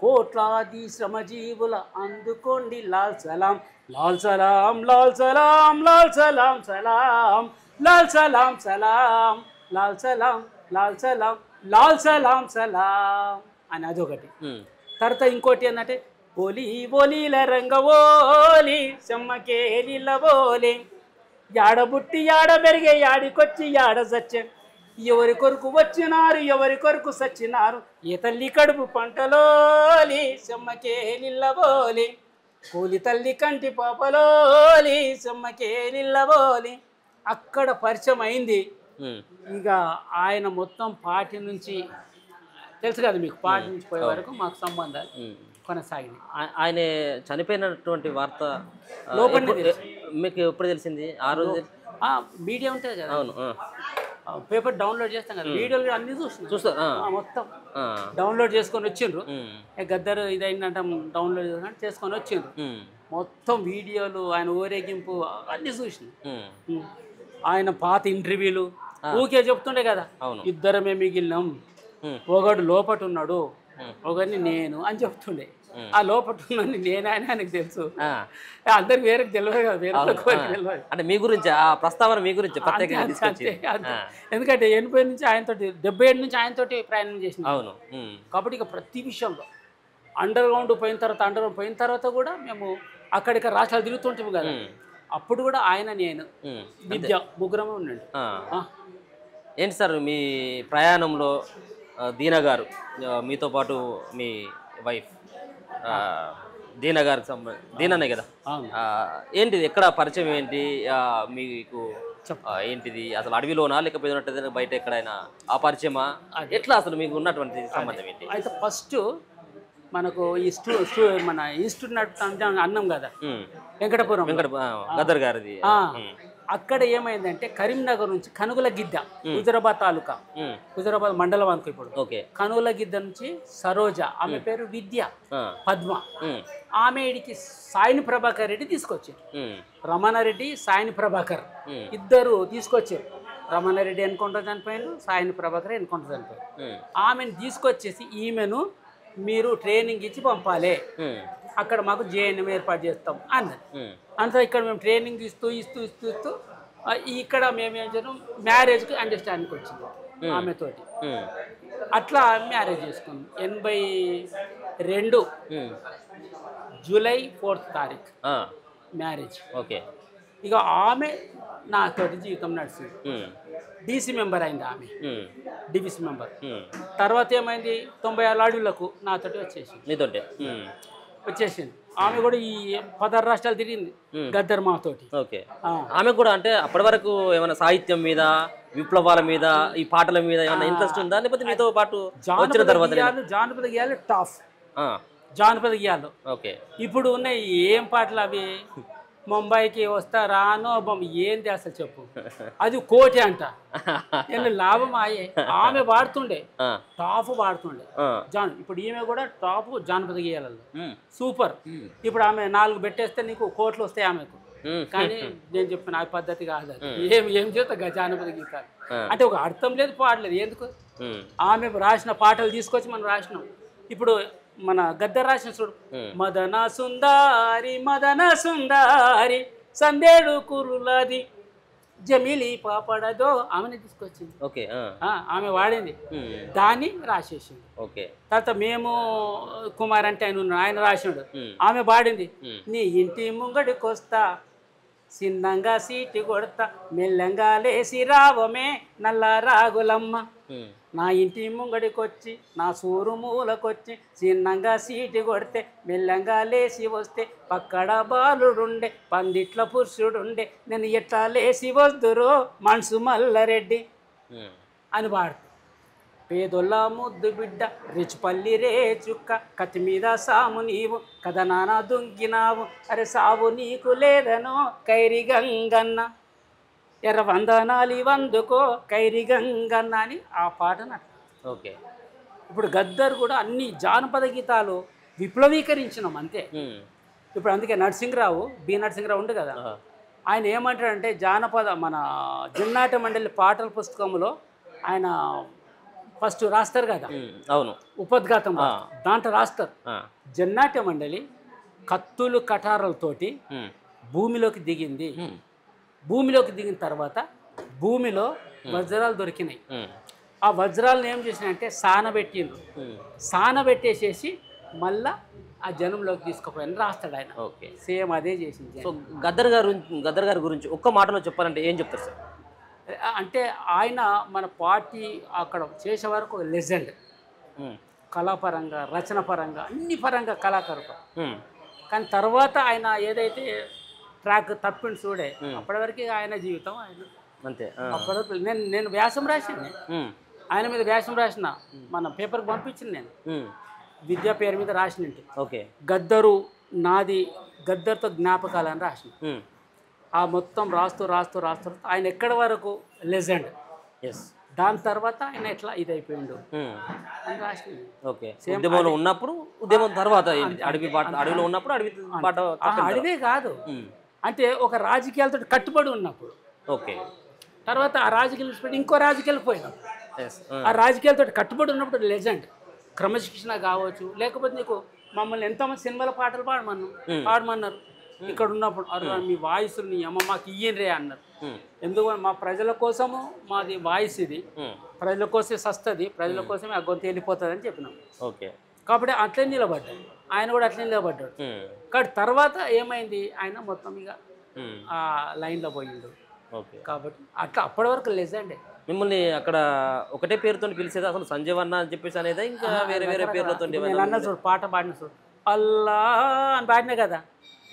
కోట్లాది శ్రమజీవుల అందుకోండి లాల్ సలాం లాల్ సలాం లాల్ సలాం లాల్ సలాం సలాం లాల్ సలాం సలాం లాల్ సలాం లాల్ సలాం లాల్ సలాం సలాం అని అదొకటి. తర్వాత ఇంకోటి ఏంటంటే ఓలి ఓలీల రంగ ఓలి సెమ్మకేలిల ఓలి యాడ బుట్టి యాడ పెరిగే యాడికొచ్చి యాడ సత్యం ఎవరి కొరకు వచ్చినారు ఎవరి కొరకు సచ్చినారు ఏ తల్లి కడుపు పంటలోలి సెమ్మకే నిల్లబోలి కూలి తల్లి కంటి పాపలోలి సెమ్మకే నిల్లబోలి అక్కడ పరిచయం అయింది. ఇక ఆయన మొత్తం పార్టీ నుంచి తెలుసు కదా మీకు, పార్టీ నుంచి పోయే వరకు మాకు సంబంధాలు కొనసాగినాయి. ఆయన చనిపోయినటువంటి వార్త లోపల మీకు ఎప్పుడు తెలిసింది? ఆ రోజు మీడియా ఉంటుంది కదా, అవును, పేపర్ డౌన్లోడ్ చేస్తాం కదా, వీడియోలు అన్ని చూస్తా మొత్తం డౌన్లోడ్ చేసుకొని వచ్చిండ్రు. గద్దరు ఇదైందంట డౌన్లోడ్ చేసుకొని వచ్చిండ్రు. మొత్తం వీడియోలు ఆయన ఊరేగింపు అన్ని చూసిన. ఆయన పాత ఇంటర్వ్యూలు ఊకే చెప్తుండే కదా, ఇద్దరమే మిగిలినాం, ఒకడు లోపట ఉన్నాడు ఒకరిని నేను అని చెప్తుండే. ఆ లోపట ఉన్నది నేనని ఆయనకు తెలుసు, అందరికి వేరే తెలియదు కదా, వేరే తెలియదు. అంటే మీ గురించి ఆ ప్రస్తావన మీ గురించి ఎందుకంటే 80 నుంచి ఆయనతో 77 నుంచి ఆయనతో ప్రయాణం చేసిన. అవును. కాబట్టి ఇక ప్రతి విషయంలో అండర్ గ్రౌండ్ పోయిన తర్వాత కూడా మేము అక్కడికి రాష్ట్రాలు తిరుగుతుంటాము కదా, అప్పుడు కూడా ఆయన నేను విద్య ముగ్గురమే ఉండండి. ఏంటి సార్ మీ ప్రయాణంలో దీనా గారు, మీతో పాటు మీ వైఫ్ దీనా గారికి దీనానే కదా, ఏంటిది ఎక్కడ పరిచయం ఏంటి మీకు? ఏంటిది అసలు అడవిలోనా లేకపోతే బయట ఎక్కడైనా ఆ పరిచయమా? ఎట్లా అసలు మీకు ఉన్నటువంటి సంబంధం ఏంటి? అయితే ఫస్ట్ మనకు మన ఈస్టూర్ అన్నం కదా వెంకటపురం గద్దర్ గారిది. అక్కడ ఏమైందంటే కరీంనగర్ నుంచి కనుగల గిద్ద, హుజరాబాద్ తాలూకా, హుజరాబాద్ మండలం అనుకో ఇప్పుడు. కనుగల గిద్ద నుంచి సరోజ, ఆమె పేరు విద్య, పద్మ, ఆమె ఇడికి సాయిని ప్రభాకర్ రెడ్డి తీసుకొచ్చారు. రమణారెడ్డి సాయిని ప్రభాకర్ ఇద్దరు తీసుకొచ్చారు. రమణారెడ్డి ఎన్కౌంటర్ చనిపోయారు, సాయిని ప్రభాకర్ ఎన్కౌంటర్ చనిపోయారు. ఆమెను తీసుకొచ్చేసి ఈమెను మీరు ట్రైనింగ్ ఇచ్చి పంపాలి, అక్కడ మాకు జేఎన్ఎం ఏర్పాటు చేస్తాం అన్నది. అంతా ఇక్కడ మేము ట్రైనింగ్ ఇస్తూ ఇక్కడ మేము ఏం చేసాం, మ్యారేజ్కి అండర్స్టాండింగ్కి వచ్చింది ఆమెతోటి. అట్లా మ్యారేజ్ చేసుకున్నాం 82 జూలై 4వ తారీఖు మ్యారేజ్. ఓకే. ఇక ఆమె నాతోటి జీవితం నడిచింది. డీసీ మెంబర్ అయింది ఆమె, డివిసి మెంబర్. తర్వాత ఏమైంది, 96 అడవులకు నాతోటి వచ్చేసింది. ఆమె కూడా ఈ 16 రాష్ట్రాలు తిరిగింది గద్దర్ మాతోటి. ఓకే. ఆమె కూడా అంటే అప్పటి వరకు ఏమైనా సాహిత్యం మీద, విప్లవాల మీద, ఈ పాటల మీద ఏమైనా ఇంట్రెస్ట్ ఉందా, లేకపోతే మీతో పాటు వచ్చిన తర్వాత? జానపద గేయాలు టాప్, జానపద గేయాలు. ఓకే. ఇప్పుడు ఉన్నాయి ఏం పాటలు అవి, ముంబైకి వస్తా రానో ఏంది అసలు చెప్పు, అది కోటి అంట, లాభం ఆయే. ఆమె పాడుతుండే, టాప్ పాడుతుండే ఇప్పుడు ఈమె కూడా టాప్ జానపద గేయాలలో సూపర్. ఇప్పుడు ఆమె 4 పెట్టేస్తే నీకు కోట్లు వస్తాయి ఆమెకు. కానీ నేను చెప్పిన ఆ పద్ధతి కాదు, ఏం చేస్తా జానపద గీతాలు అంటే ఒక అర్థం లేదు, పాడలేదు. ఎందుకు? ఆమె రాసిన పాటలు తీసుకొచ్చి మనం రాసినాం. ఇప్పుడు మన గద్దర్ రాసిన చూడు, మదన సుందారి సందేడు కురులది జమిలి పాపడదో, ఆమెని తీసుకొచ్చింది. ఓకే. ఆమె వాడింది, దాన్ని రాసేసింది. ఓకే. తర్వాత మేము కుమార్ అంటే ఆయన రాసినాడు, ఆమె పాడింది. నీ ఇంటి ముంగడికి వస్తా చిన్నంగా సీటి కొడతా, మెల్లంగా లేసి రావమే నల్ల రాగులమ్మ, నా ఇంటి ముంగడికొచ్చి నా సూరు మూలకొచ్చి చిన్నంగా సీటి కొడితే మెల్లంగా లేచి వస్తే పక్కడ బాలుడుండే పందిట్ల పురుషుడుండే నేను ఎట్లా లేచి వద్దురో మనసు మల్లారెడ్డి అని పాడుతా. పేదొల్ల ముద్దు బిడ్డ రిచుపల్లి రే చుక్క కత్తి మీద సాము నీవు కథనానా దుంకినావు, అరే సావు నీకు లేదనో కైరి గంగన్న, ఎర్ర వందనాలి వందుకో కైరి గంగన్న అని ఆ పాటను. ఓకే. ఇప్పుడు గద్దర్ కూడా అన్ని జానపద గీతాలు విప్లవీకరించినాం అంతే. ఇప్పుడు అందుకే నరసింహరావు, బి నరసింహరావు ఉండు కదా, ఆయన ఏమంటాడంటే జానపద మన జన్నాట మండలి పాటల పుస్తకంలో ఆయన ఫస్ట్ రాస్తారు కదా, అవును, ఉపద్ఘాతం దాంట్లో రాస్తారు, జన్నాట్య మండలి కత్తులు కటారాలతోటి భూమిలోకి దిగింది. భూమిలోకి దిగిన తర్వాత భూమిలో వజ్రాలు దొరికినాయి. ఆ వజ్రాలను ఏం చేసినాయంటే సానబెట్టిండ్రు, సానబెట్టేసేసి మళ్ళా ఆ జనంలోకి తీసుకుపోయాను రాస్తాడు ఆయన. ఓకే. సేమ్ అదే చేసింది. సో గద్దర్ గారి గురించి ఒక్క మాటలో చెప్పాలంటే ఏం చెప్తారు సార్? అంటే ఆయన మన పార్టీ అక్కడ చేసే వరకు లెజెండ్, కళాపరంగా రచన పరంగా అన్ని పరంగా కళాకారు. కానీ తర్వాత ఆయన ఏదైతే ట్రాక్ తప్పిండు చూడే అప్పటి వరకు ఆయన జీవితం ఆయన అంతే. అప్పటి వరకు నేను వ్యాసం రాసింది ఆయన మీద, వ్యాసం రాసిన మన పేపర్కి పంపించింది నేను, విద్యా పేరు మీద రాసినంటే ఓకే. గద్దరు నాది గద్దర్తో జ్ఞాపకాలు అని రాసిన. ఆ మొత్తం రాస్తూ రాస్తూ రాస్తూ ఆయన ఎక్కడి వరకు లెజెండ్, దాని తర్వాత ఆయన ఎట్లా ఇదైపోయిండు అని రాసింది. ఓకే. ఉద్యమంలో ఉన్నప్పుడు, ఉద్యమం తర్వాత అడవిలో ఉన్నప్పుడు అడవే కాదు, అంటే ఒక రాజకీయాలతో కట్టుబడి ఉన్నప్పుడు. ఓకే. తర్వాత ఆ రాజకీయాలు ఇంకో రాజకీయాలకు పోయినాం. ఆ రాజకీయాలతో కట్టుబడి ఉన్నప్పుడు లెజెండ్, క్రమశిక్షణ కావచ్చు. లేకపోతే నీకు మమ్మల్ని ఎంతోమంది సినిమాల పాటలు పాడమన్నారు ఇక్కడ ఉన్నప్పుడు. మీ వాయిస్లు నీ అమ్మ మాకు ఇయ్యండి అన్నారు. ఎందుకంటే మా ప్రజల కోసము మాది వాయిస్, ఇది ప్రజల కోసమే సస్తుంది, ప్రజల కోసమే ఆ గొంతు వెళ్ళిపోతుంది అని చెప్పినాం. ఓకే. కాబట్టి అట్లే నిలబడ్డాడు ఆయన కూడా, అట్లే నిలబడ్డాడు. కాబట్టి తర్వాత ఏమైంది, ఆయన మొత్తం ఇక ఆ లైన్లో పోయిండు. ఓకే. కాబట్టి అట్లా అప్పటి వరకు లెజెండే. మిమ్మల్ని అక్కడ ఒకటే పేరుతో పిలిచేది అసలు సంజీవన్న అని చెప్పేసి అనేది, ఇంకా వేరే వేరే పేర్లతో అన్న చూడు పాట పాడిన చూడు, అల్లా అని పాడినా కదా,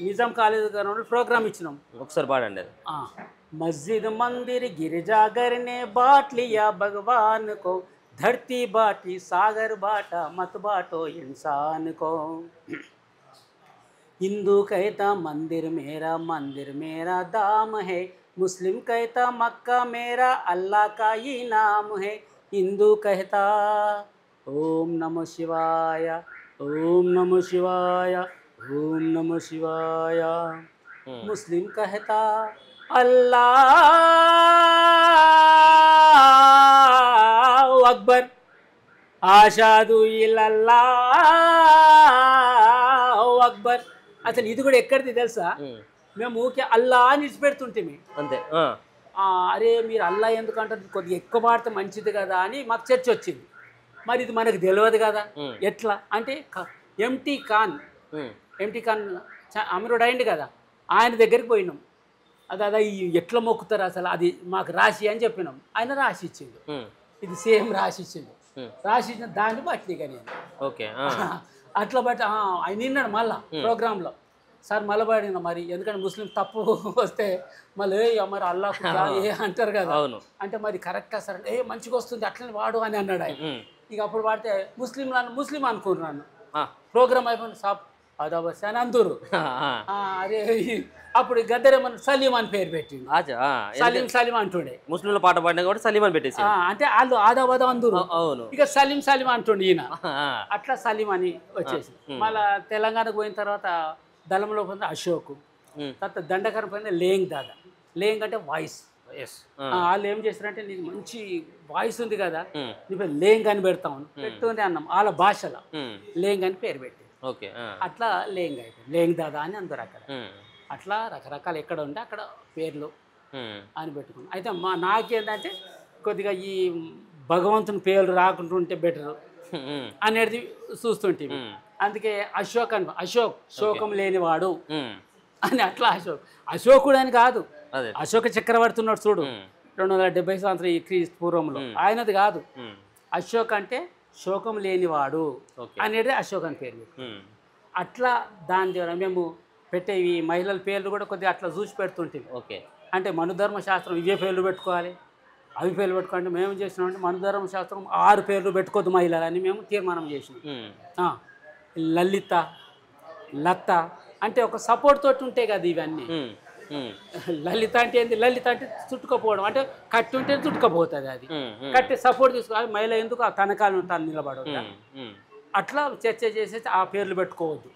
నిజాం కాలేజ్ గ్రౌండ్ ప్రోగ్రామ్ ఇచ్చినాం. ఒకసారి పాడండి అది. మస్జిద్ మందిర్ గిరిజాగర్ నే बाट लिया भगवान को, धरती बाटी सागर बाटा मत बाटो इंसान को. हिंदू कहता मंदिर मेरा दाम है, मुस्लिम कहता मक्का मेरा अल्लाह का ही नाम है. हिंदू कहता ओम नमः शिवाय, ओम नमः शिवाय, ओम नमः शिवाय. मुस्लिम कहता अल्लाह अकबर, आशादु इल्लल्लाह अकबर. అసలు ఇది కూడా ఎక్కడిది తెలుసా, మేము ఊకే అల్లా అని విడిచిపెడుతుంటే అంతే. అరే మీరు అల్లా ఎందుకంటే కొద్దిగా ఎక్కువ పాడితే మంచిది కదా అని మాకు చర్చ వచ్చింది. మరి ఇది మనకు తెలియదు కదా ఎట్లా అంటే, ఎంటీ ఖాన్ అమరుడు అయింది కదా, ఆయన దగ్గరికి పోయినాం. అది ఎట్లా మొక్కుతారు అసలు, అది మాకు రాసి అని చెప్పినాం. ఆయన రాసి ఇచ్చిండు, ఇది సేమ్ రాసి ఇచ్చిండు. రాసి ఇచ్చిన దాన్ని బట్టి నేను ఓకే అట్లా బట్టి ఆయన విన్నాడు మళ్ళా ప్రోగ్రాంలో. సార్ మళ్ళీ పాడిన మరి, ఎందుకంటే ముస్లిం తప్పు వస్తే మళ్ళీ మరి అల్లా ఏ అంటారు కదా, అంటే మరి కరెక్టా సార్, మంచిగా వస్తుంది అట్లనే వాడు అని అన్నాడు ఆయన. ఇక అప్పుడు పాడితే ముస్లిం అనుకున్నాను. ప్రోగ్రామ్ అయిపోయిన సాబ్ అదాబస్ అని అందరు. అరే అప్పుడు గద్దరేమన్నా సలీం అని పేరు పెట్టిండు, సలీం అంటుండే. ముస్లింల పాట పాడినా కూడా సలీం అని పెట్టేసి, అంటే వాళ్ళు ఆదాబాద అందరు ఇక సలీం అంటుండే ఈయన. అట్లా సలీం అని వచ్చేసి మళ్ళా తెలంగాణకు పోయిన తర్వాత దళంలో పోయిన అశోక్, తర్వాత దండకరం పోయిన లేంగ్ దాదా. లేంగ్ అంటే వాయిస్. వాళ్ళు ఏం చేస్తారంటే, నీకు మంచి వాయిస్ ఉంది కదా, నీ పేరు లేంగ్ అని పెడతాము, పెట్టుకుని అన్నాం. వాళ్ళ భాషలో లేంగ్ అని పేరు పెట్టి అట్లా లేంగ్ అయిపోయింది, లేంగ్ దాదా అని అందరు అక్కడ. అట్లా రకరకాలు ఎక్కడ ఉంటే అక్కడ పేర్లు అని పెట్టుకున్నాం. అయితే నాకేంటంటే కొద్దిగా ఈ భగవంతుని పేర్లు రాకుంటుంటే బెటర్ అనేది చూస్తుంటే, అందుకే అశోక్ శోకం లేనివాడు అని అట్లా అశోకుడు అని కాదు, అశోక చక్రవర్తి ఉన్నాడు చూడు 270 సంవత్సరం ఈ క్రీస్తు పూర్వంలో, ఆయనది కాదు. అశోక్ అంటే శోకం లేనివాడు అనేది అశోక్ అని పేరు. అట్లా దాని ద్వారా మేము పెట్టేవి మహిళల పేర్లు కూడా కొద్దిగా అట్లా చూసి పెడుతుంటే, అంటే మనుధర్మ శాస్త్రం ఇవే పేర్లు పెట్టుకోవాలి, అవి పేర్లు పెట్టుకోవాలంటే మేము చేసినామంటే మనుధర్మ శాస్త్రం 6 పేర్లు పెట్టుకోవద్దు మహిళలని మేము తీర్మానం చేసినాం. లలిత, లత అంటే ఒక సపోర్ట్ తోటి ఉంటాయి కదా ఇవన్నీ. లలిత అంటే ఏంది, లలిత అంటే చుట్టుకపోవడం, అంటే కట్టి ఉంటే చుట్టుకపోతుంది. అది కట్టి సపోర్ట్ తీసుకోవాలి, మహిళ ఎందుకు ఆ తనకాలను తను నిలబడదు. అట్లా చర్చ చేసేసి ఆ పేర్లు పెట్టుకోవద్దు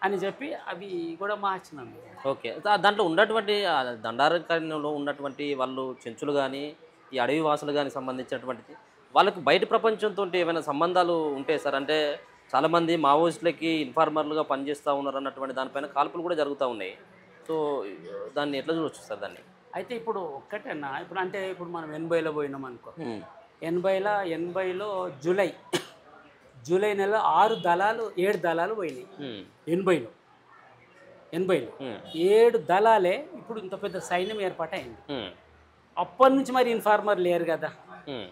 అని చెప్పి అవి కూడా మార్చినాం. ఓకే. దాంట్లో ఉన్నటువంటి దండారణ్యంలో ఉన్నటువంటి వాళ్ళు చెంచులు కానీ ఈ అడవి వాసులు కానీ సంబంధించినటువంటిది వాళ్ళకు బయట ప్రపంచంతో ఏమైనా సంబంధాలు ఉంటాయి సార్? అంటే చాలామంది మావోయిస్టులకి ఇన్ఫార్మర్లుగా పనిచేస్తూ ఉన్నారు అన్నటువంటి దానిపైన కాల్పులు కూడా జరుగుతూ ఉన్నాయి. సో దాన్ని ఎట్లా చూడవచ్చు సార్ దాన్ని? అయితే ఇప్పుడు ఒక్కటేనా, ఇప్పుడు అంటే ఇప్పుడు మనం 80లో పోయినాం అనుకో, 80లో జూలై నెల 7 దళాలు పోయినాయి. 80లో 7 దళాలే ఇప్పుడు ఇంత పెద్ద సైన్యం ఏర్పాటైంది. అప్పటి నుంచి మరి ఇన్ఫార్మర్ లేరు కదా ఉమ్,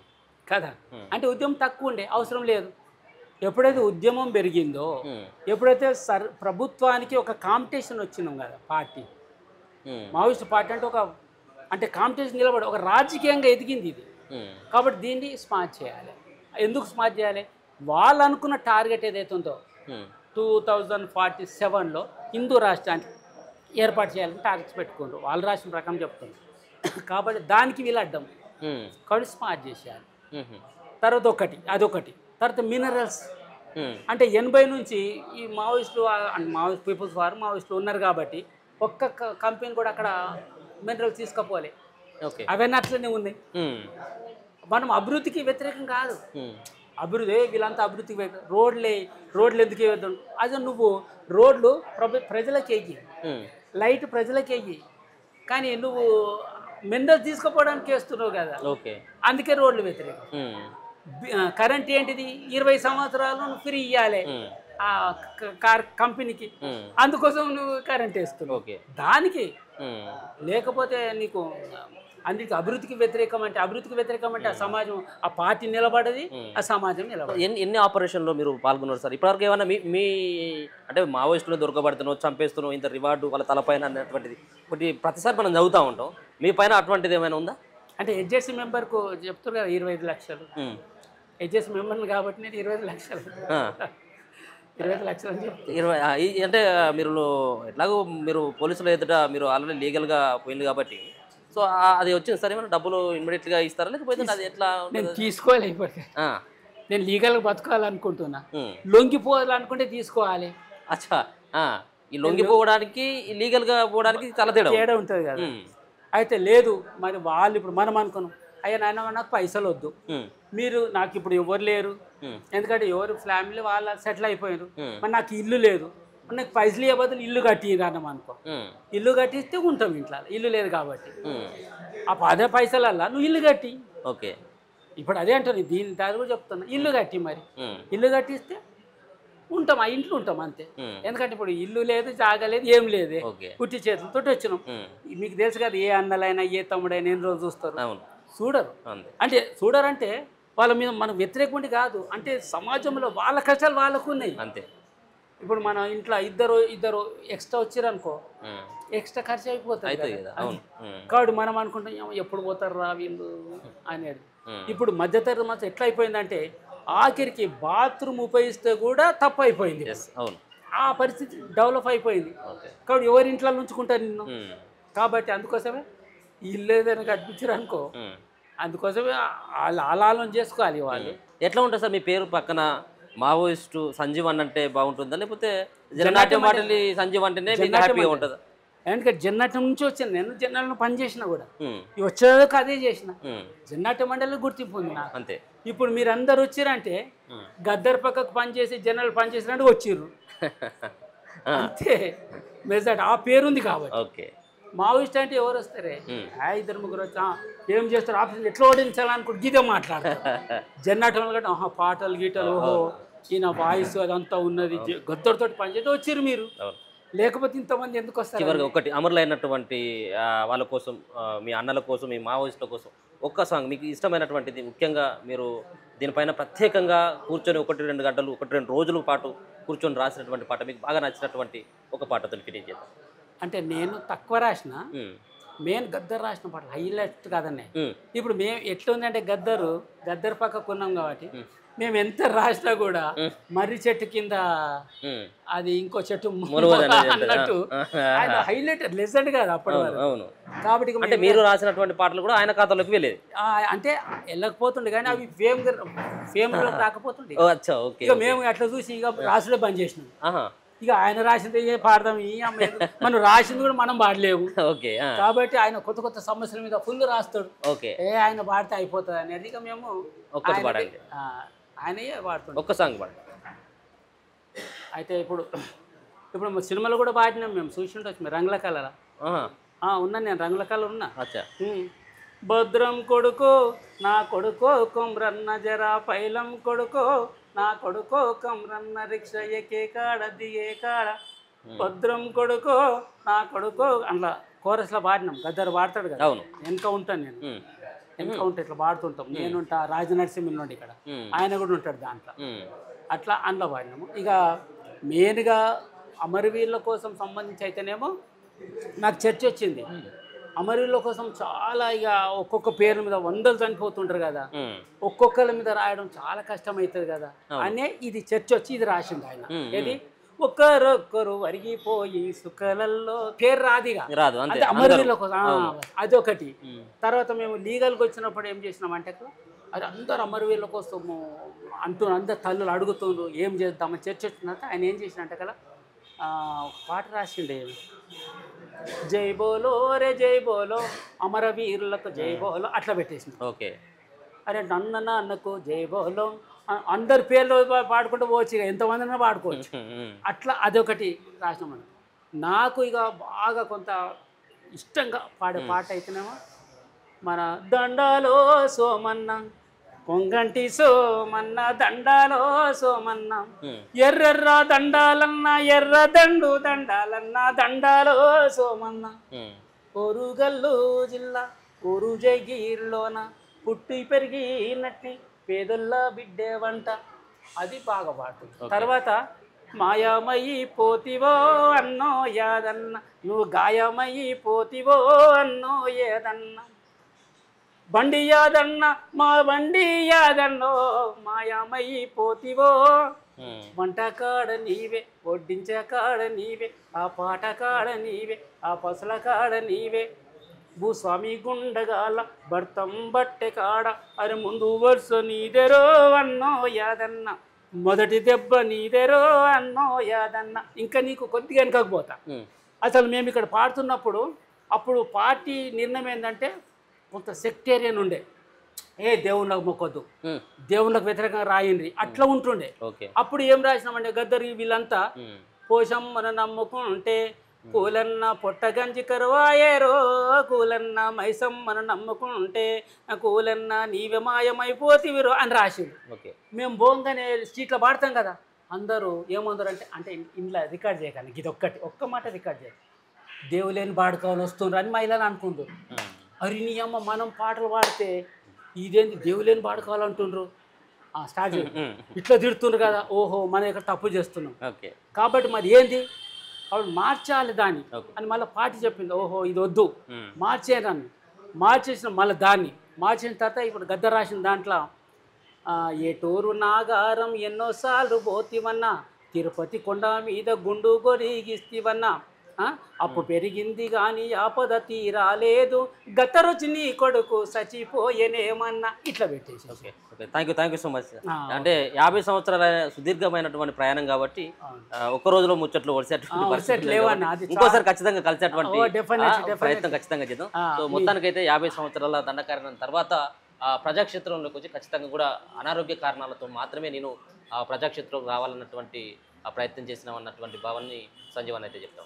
కదా. అంటే ఉద్యమం తక్కువ ఉండే, అవసరం లేదు. ఎప్పుడైతే ఉద్యమం పెరిగిందో, ఎప్పుడైతే ప్రభుత్వానికి ఒక కాంపిటీషన్ వచ్చినాం కదా పార్టీ, ఉమ్, మావోయిస్ట్ పార్టీ అంటే అంటే కాంపిటీషన్ నిలబడి ఒక రాజకీయంగా ఎదిగింది ఇది. ఉమ్, కాబట్టి దీన్ని స్మార్ట్ చేయాలి. ఎందుకు స్మార్ట్ చేయాలి? వాళ్ళు అనుకున్న టార్గెట్ ఏదైతే ఉందో ఉమ్, 2047లో హిందూ రాష్ట్రాన్ని ఏర్పాటు చేయాలని టార్గెట్స్ పెట్టుకుంటారు. వాళ్ళు రాసిన ప్రకారం చెప్తున్నారు. కాబట్టి దానికి వీళ్ళు అడ్డం, ఉమ్, కాబట్టి స్మార్ట్ చేసేయాలి. ఉమ్, తర్వాత అదొకటి. తర్వాత మినరల్స్ ఉమ్, అంటే 80 నుంచి ఈ మావోయిస్టులు మావోయిస్ట్ పీపుల్స్ వారు మావోయిస్టులు ఉన్నారు కాబట్టి ఒక్క కంపెనీ కూడా అక్కడ మినరల్స్ తీసుకపోలే. ఓకే. అవన్నీ అట్లనే ఉన్నాయి. ఉమ్, మనం అభివృద్ధికి వ్యతిరేకం కాదు. ఉమ్, అభివృద్ధి వీళ్ళంతా అభివృద్ధికి వ్యతిరేకం. రోడ్లు ఎందుకు వేయద్దు? అదే నువ్వు రోడ్లు ప్రజలకి వెయ్యి, ఉమ్, లైట్ ప్రజలకి వెయ్యి, కానీ నువ్వు మినరల్స్ తీసుకుపోవడానికి వేస్తున్నావు కదా. ఓకే. అందుకే రోడ్లు వ్యతిరేకం. ఉమ్, కరెంట్ ఏంటిది 20 సంవత్సరాలు ఫ్రీ ఇవ్వాలి ఉమ్, ఆ కార్ కంపెనీకి, ఉమ్, అందుకోసం నువ్వు కరెంట్ వేస్తున్నావు. ఓకే. దానికి ఉమ్, లేకపోతే నీకు అందుకే అభివృద్ధికి వ్యతిరేకం అంటే ఆ సమాజం, ఆ పార్టీ నిలబడది, ఆ సమాజం నిలబడదు. ఎన్ని ఆపరేషన్లో మీరు పాల్గొన్నారు సార్ ఇప్పటివరకు? ఏమన్నా మీ అంటే మావోయిస్టులు దొరకబడుతున్నావు, చంపేస్తున్నావు, ఇంత రివార్డు వాళ్ళ తలపైన అన్నటువంటిది ఒకటి ప్రతిసారి మనం చదువుతూ ఉంటాం. మీ పైన అటువంటిది ఏమైనా ఉందా? అంటే హెచ్ఎస్సి మెంబర్కు చెప్తారు కదా 25 లక్షలు. హెచ్ఎస్సి మెంబర్ని కాబట్టి నేను 25 లక్షలు 25 లక్షలు అని చెప్తాను. అంటే ఎట్లాగో మీరు పోలీసుల ఎదుట మీరు ఆల్రెడీ లీగల్గా పోయింది కాబట్టి, సో అది వచ్చింది సార్ ఏమైనా డబ్బులు ఇమ్మీడియట్గా ఇస్తారా, లేకపోతే అది ఎట్లా? నేను తీసుకోవాలి. ఇప్పటికే నేను లీగల్గా బతకాలనుకుంటున్నా. లొంగిపోవాలనుకుంటే తీసుకోవాలి. అచ్చా. ఈ లొంగిపోవడానికి లీగల్గా పోవడానికి చాలా తేడా ఉంటుంది కదా. అయితే లేదు, మరి వాళ్ళు ఇప్పుడు మనం అనుకున్నాం, అయ్యా నాయన నాకు పైసలు వద్దు, మీరు నాకు ఇప్పుడు ఎవరు లేరు, ఎందుకంటే ఎవరు ఫ్యామిలీ వాళ్ళ సెటిల్ అయిపోయారు, మరి నాకు ఇల్లు లేదు, నాకు పైసలు ఇవ్వ బదులు ఇల్లు కట్టిరా అన్నాం అనుకో, ఇల్లు కట్టిస్తే ఉంటాం ఇంట్లో, ఇల్లు లేదు కాబట్టి అదే పైసలల్లా నువ్వు ఇల్లు కట్టి. ఓకే. ఇప్పుడు అదే అంటాను, దీని దాని కూడా చెప్తున్నా, ఇల్లు కట్టి, మరి ఇల్లు కట్టిస్తే ఉంటాం, ఆ ఇంట్లో ఉంటాం అంతే. ఎందుకంటే ఇప్పుడు ఇల్లు లేదు, జాగా లేదు, ఏం లేదే, పుట్టి చేతులతో వచ్చినాం. మీకు తెలుసు కదా, ఏ అన్నలైనా ఏ తమ్ముడైనా ఎన్ని రోజులు చూస్తారు? చూడరు. అంటే చూడరంటే వాళ్ళ మీద మనం వ్యతిరేకం కాదు, అంటే సమాజంలో వాళ్ళ కష్టాలు వాళ్ళకు ఉన్నాయి అంతే. ఇప్పుడు మన ఇంట్లో ఇద్దరు ఎక్స్ట్రా వచ్చారనుకో, ఎక్స్ట్రా ఖర్చు అయిపోతుంది. కాబట్టి మనం అనుకుంటాం ఎప్పుడు పోతారు రా వీళ్ళు అనేది. ఇప్పుడు మధ్యతరగతి మాత్రం ఎట్లా అయిపోయిందంటే ఆఖరికి బాత్రూమ్ ఉపయోగిస్తే కూడా తప్పు అయిపోయింది. ఆ పరిస్థితి డెవలప్ అయిపోయింది. కాబట్టి ఎవరి ఇంట్లో ఉంచుకుంటారు నిన్ను. కాబట్టి అందుకోసమే ఇల్లు ఏదైనా కట్టించారు అనుకో, అందుకోసమే వాళ్ళు ఆలోచన చేసుకోవాలి. వాళ్ళు ఎట్లా ఉంటుంది సార్ మీ పేరు పక్కన మావోయిస్టు సంజీవ్ అంటే బాగుంటుందా, లేకపోతే జననాట్యం వాటిని సంజీవ్ అంటేనే హ్యాపీగా ఉంటుందా? ఎందుకంటే జన్నాట్యం నుంచి వచ్చాను నేను, జన్నాట్లో పని చేసిన కూడా, వచ్చేదాకా అదే చేసిన. జన్నాట్య మండలి గుర్తింపు ఉంది నాకు అంతే. ఇప్పుడు మీరు అందరు వచ్చారంటే గద్దర్ పక్కకు పనిచేసి జనాలు పనిచేసినట్టు వచ్చిర్రు అంతే. మెజార్టీ ఆ పేరుంది కాబట్టి. ఓకే. మావోయిస్ట్ అంటే ఎవరు వస్తారే, ఇద్దరు ముగ్గురు వచ్చా ఏం చేస్తారు, ఆఫీస్ ఎట్లా ఓడించాలనుకుంటే గీదే మాట్లాడతారు. జన్నాటం కంటే పాటలు గీటలు, ఓహో ఈయన వాయిస్ అదంతా ఉన్నది, గద్దరితో పనిచేస్తే వచ్చిర్రు మీరు, లేకపోతే ఇంతమంది ఎందుకు వస్తారు? చివరిగా ఒకటి అమరులైనటువంటి వాళ్ళ కోసం, మీ అన్నల కోసం, మీ మావోయిస్టుల కోసం ఒక్క సాంగ్ మీకు ఇష్టమైనటువంటిది, ముఖ్యంగా మీరు దీనిపైన ప్రత్యేకంగా కూర్చొని 1-2 గంటలు 1-2 రోజుల పాటు కూర్చొని రాసినటువంటి పాట, మీకు బాగా నచ్చినటువంటి ఒక పాటతో ఫినిష్ చేద్దాం. అంటే నేను తక్కువ రాసిన, మెయిన్ గద్దర్ రాసిన పాటలు హైలైట్ కాదనే. ఇప్పుడు మేము ఎట్లా ఉందంటే గద్దర్ పక్క కొన్నాం కాబట్టి మేము ఎంత రాసినా కూడా మర్రి చెట్టు కింద అది ఇంకో చెట్టు అన్నట్టు ఆయన హైలైట్ లెజెండ్ కాదు అప్పటి వరకు. కాబట్టి అంటే మీరు రాసినటువంటి పాటలు కూడా ఆయన ఖాతాలోకి వెళ్ళేది అంటే వెళ్ళకపోతుండే, కానీ అవి ఫేమ్ రాకపోతుండే. ఇక మేము అట్లా చూసి ఇక రాసుడే బంద్ చేసినాం. ఇక ఆయన రాసింది పాడదాం, ఈ అమ్మాయి మనం రాసింది కూడా మనం పాడలేము. కాబట్టి ఆయన కొత్త సమస్యల మీద ఫుల్ రాస్తాడు, ఆయన పాడితే అయిపోతుంది అనేది. ఇక మేము ఆయనే పాడుతుంటాం. ఒక్క సాంగ్ పాడండి. అయితే ఇప్పుడు సినిమాలో కూడా పాడినాం మేము, చూసి ఉండొచ్చు మీరు. రంగుల కళ ఉన్నాను నేను, రంగుల కళ ఉన్నా. భద్రం కొడుకో నా కొడుకో కొమ్రన్న జరా పైలం కొడుకో నా కొడుకో కమ్రన్న రిక్ష ఎకే కాడ దిగే కాడ, భద్రం కొడుకో నా కొడుకో అట్లా కోరస్లో పాడినాం, గద్దరు పాడతాడు కదా, అవును. వెనక ఉంటాను నేను, ఉమ్, వెనక ఉంటే ఇట్లా పాడుతుంటాం. నేనుంటా, రాజనరసింహ ఉండి ఇక్కడ, ఆయన కూడా ఉంటాడు దాంట్లో. ఉమ్, అట్లా అందులో పాడినాము. ఇక మెయిన్గా అమరవీరుల కోసం సంబంధించి అయితేనేమో నాకు చర్చ వచ్చింది. అమరవీరుల కోసం చాలా ఇక ఒక్కొక్క పేరు మీద వందలు చనిపోతుంటారు కదా, ఉమ్, ఒక్కొక్కరి మీద రాయడం చాలా కష్టమవుతుంది కదా అనే ఇది చర్చ వచ్చి ఇది రాసింది ఆయన. ఏది ఒక్కరొక్కరు వరిగిపోయి సుఖలల్లో పేరు రాదిగా రాదు అంతే అంటే అమరవీరుల కోసం అదొకటి. ఉమ్, తర్వాత మేము లీగల్కి వచ్చినప్పుడు ఏం చేసినామంటే అది అందరు అమరవీరుల కోసము అందరు తల్లులు అడుగుతుండ్రు ఏం చేద్దామని చర్చ వచ్చినాక ఆయన ఏం చేసినట్టే కదా ఒక పాట రాసిండే, జై బోలో రే జై బోలో అమరవీరులకు జై బోలో అట్లా పెట్టేసింది. ఓకే. అరే నాన్నకు జై బోలో అందరి పేర్లు పాడుకుంటూ పోవచ్చు, ఇక ఎంతమందినా పాడుకోవచ్చు. అట్లా అదొకటి రాసినామని. నాకు ఇక బాగా కొంత ఇష్టంగా పాడే పాట అయితేనేమో మన దండాలో సోమన్న పొంగంటి సోమన్న దండాలో సోమన్న ఎర్రెర్ర దండాలన్న ఎర్ర దండు దండాలన్న దండాలో సోమన్న ఓరుగల్లు జిల్లా ఊరు జగిరిలోన పుట్టి పెరిగినట్టి పేదొల్ల బిడ్డే వంట, అది బాగా పాడుతుంది. తర్వాత మాయామయ్యి పోతివో అన్నో యాదన్న నువ్వు గాయమయ్యి పోతివో అన్నో ఏదన్న బండి యాదన్న మా బండి యాదన్నో మాయామయ్యి పోతివో వంట కాడ నీవే వడ్డించే కాడ నీవే ఆ పాట కాడ నీవే ఆ పసల కాడ నీవే భూస్వామి గుండగాల భర్తం బట్టె కాడ అరే ముందు వరుస నీదెరో అన్నో యాదన్న మొదటి దెబ్బ నీదెరో అన్నో యాదన్న. ఇంకా నీకు కొద్దిగా వెనకపోతా. అసలు మేము ఇక్కడ పాడుతున్నప్పుడు అప్పుడు పార్టీ నిర్ణయం ఏంటంటే కొంత సెక్టేరియన్ ఉండే, దేవుళ్ళకు మొక్కొద్దు, దేవుళ్ళకు వ్యతిరేకంగా రాయండి అట్లా ఉంటుండే. అప్పుడు ఏం రాసినామంటే గద్దరి వీళ్ళంతా పోషమ్మను నమ్ముకుంటే కూలన్న పొట్టగంజి కరువాయేరో కూలన్న మైసమ్మను నమ్ముకుంటే కూలన్న నీవే మాయమైపోతివిరో అని రాసిండు. మేము బోంగానే స్ట్రీట్లో పాడతాం కదా, అందరూ ఏమందరంటే అంటే ఇంట్లో రికార్డ్ చేయకండి, ఇది ఒక్క మాట రికార్డ్ చేయాలి, దేవులేని పాడుకోవాలి వస్తుండ్రు అని మహిళలు అనుకుంటారు. అరే నీ అమ్మ మనం పాటలు పాడితే ఇదేంటి దేవులేని పాడుకోవాలంటుండ్రు స్టార్ట్ ఇట్లా తిడుతుండ్రు కదా, ఓహో మనం ఇక్కడ తప్పు చేస్తున్నాం కాబట్టి మరి ఏంది కాబట్టి మార్చాలి దాన్ని అని మళ్ళీ పార్టీ చెప్పింది. ఓహో ఇది వద్దు మార్చేయడాన్ని మార్చేసిన మళ్ళీ దాన్ని మార్చిన తర్వాత ఇప్పుడు గద్ద రాసిన దాంట్లో ఏటూరు నాగారం ఎన్నోసార్లు పోతివన్నా తిరుపతి కొండ మీద గుండు గొరిగిస్తివన్నా అప్పు పెరిగింది కానీ ఆపద తీరాలేదు గత రుచి నీ కొడుకు చచ్చిపోయేనేమన్నా ఇట్లా పెట్టేసి. Thank you so much. అంటే 50 సంవత్సరాల సుదీర్ఘమైనటువంటి ప్రయాణం కాబట్టి ఒక్క రోజులో ముచ్చట్లు ఇంకోసారి ఖచ్చితంగా కలిసేటువంటి ప్రయత్నం ఖచ్చితంగా చేద్దాం. సో మొత్తానికైతే 50 సంవత్సరాల దండకారణం తర్వాత ప్రజాక్షేత్రంలోకి వచ్చి ఖచ్చితంగా కూడా అనారోగ్య కారణాలతో మాత్రమే నేను ప్రజాక్షేత్రంలోకి రావాలన్నటువంటి ప్రయత్నం చేసినామన్నటువంటి భావాన్ని సంజీవన్ అయితే చెప్తాం.